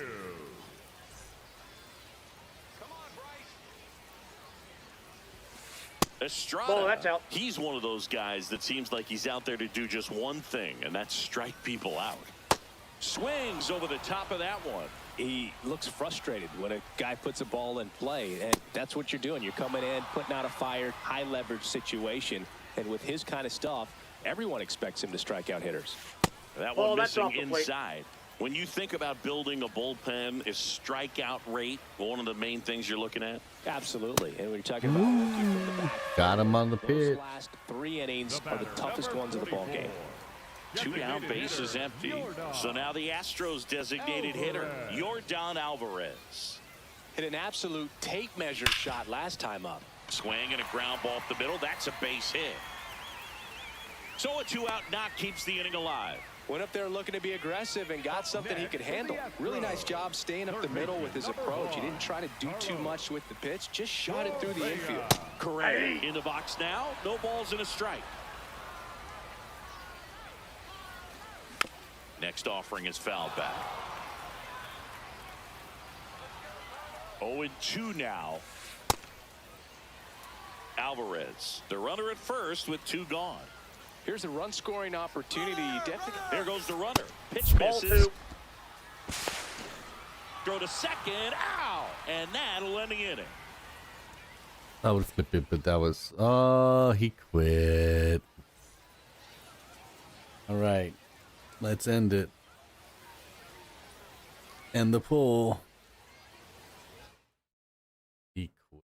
Estrada, Ball, that's out. he's one of those guys that seems like he's out there to do just one thing, and that's strike people out. Swings over the top of that one. he looks frustrated when a guy puts a ball in play, and that's what you're doing. You're coming in, putting out a fire, high leverage situation, and with his kind of stuff, everyone expects him to strike out hitters. That Ball, one that's missing off the plate. inside. When you think about building a bullpen, is strikeout rate one of the main things you're looking at? Absolutely. And when you're talking about working from the back, Got him on the those pitch. last 3 innings are the toughest ones of the ball game. 2 down, bases empty. So now the Astros designated hitter, Yordan Alvarez. Hit an absolute tape measure shot last time up. Swing and a ground ball up the middle. That's a base hit. So a 2-out knock keeps the inning alive. Went up there looking to be aggressive and got something he could handle. Really nice job staying up the middle with his approach. He didn't try to do too much with the pitch, just shot it through the infield. Correct. In the box now, no balls and a strike. Next offering is fouled back. 0-2 now. Alvarez, the runner at first with 2 gone. Here's a run scoring opportunity. Definitely. There goes the runner. Pitch misses. Throw to second. Ow! And that'll end the inning. I would flip it, but that was... he quit. All right. Let's end it. And the poll. He quit.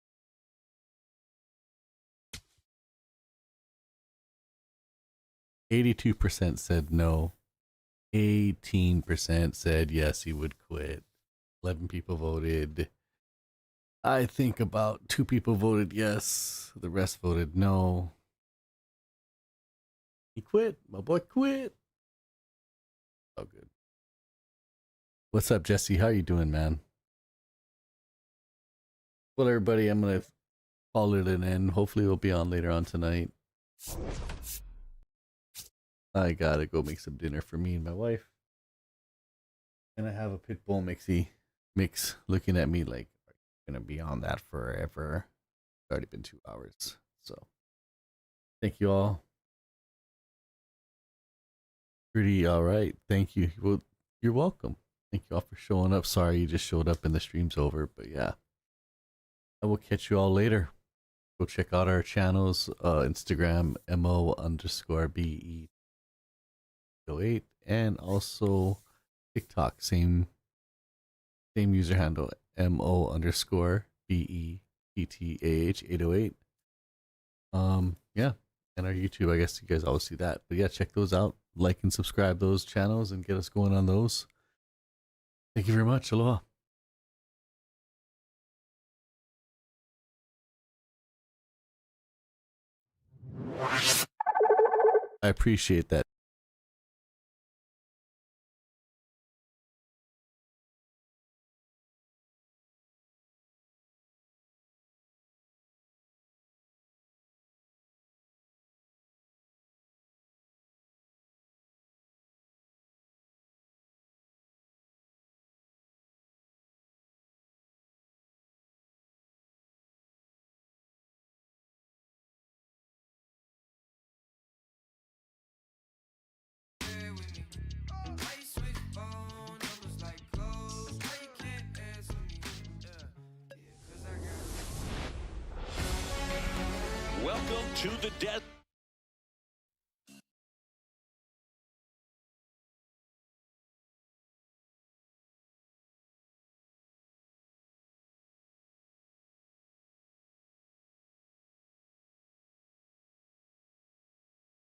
82% said no. 18% said yes, he would quit. 11 people voted. I think about 2 people voted yes. The rest voted no. He quit. My boy quit. Oh, good. What's up, Jesse? How you doing, man? Well, everybody, I'm going to call it an end. Hopefully we'll be on later on tonight. I gotta go make some dinner for me and my wife. And I have a pit bull mix looking at me like, are you gonna be on that forever? It's already been 2 hours. So thank you all. Pretty all right. Thank you. Well, you're welcome. Thank you all for showing up. Sorry you just showed up and the stream's over, but yeah. I will catch you all later. Go check out our channels, Instagram, MO_BE08, and also TikTok, same user handle, MO_BETTAH808. Yeah, and our YouTube, I guess you guys always see that. But yeah, check those out. Like and subscribe those channels and get us going on those. Thank you very much. Aloha. I appreciate that. Welcome to the death.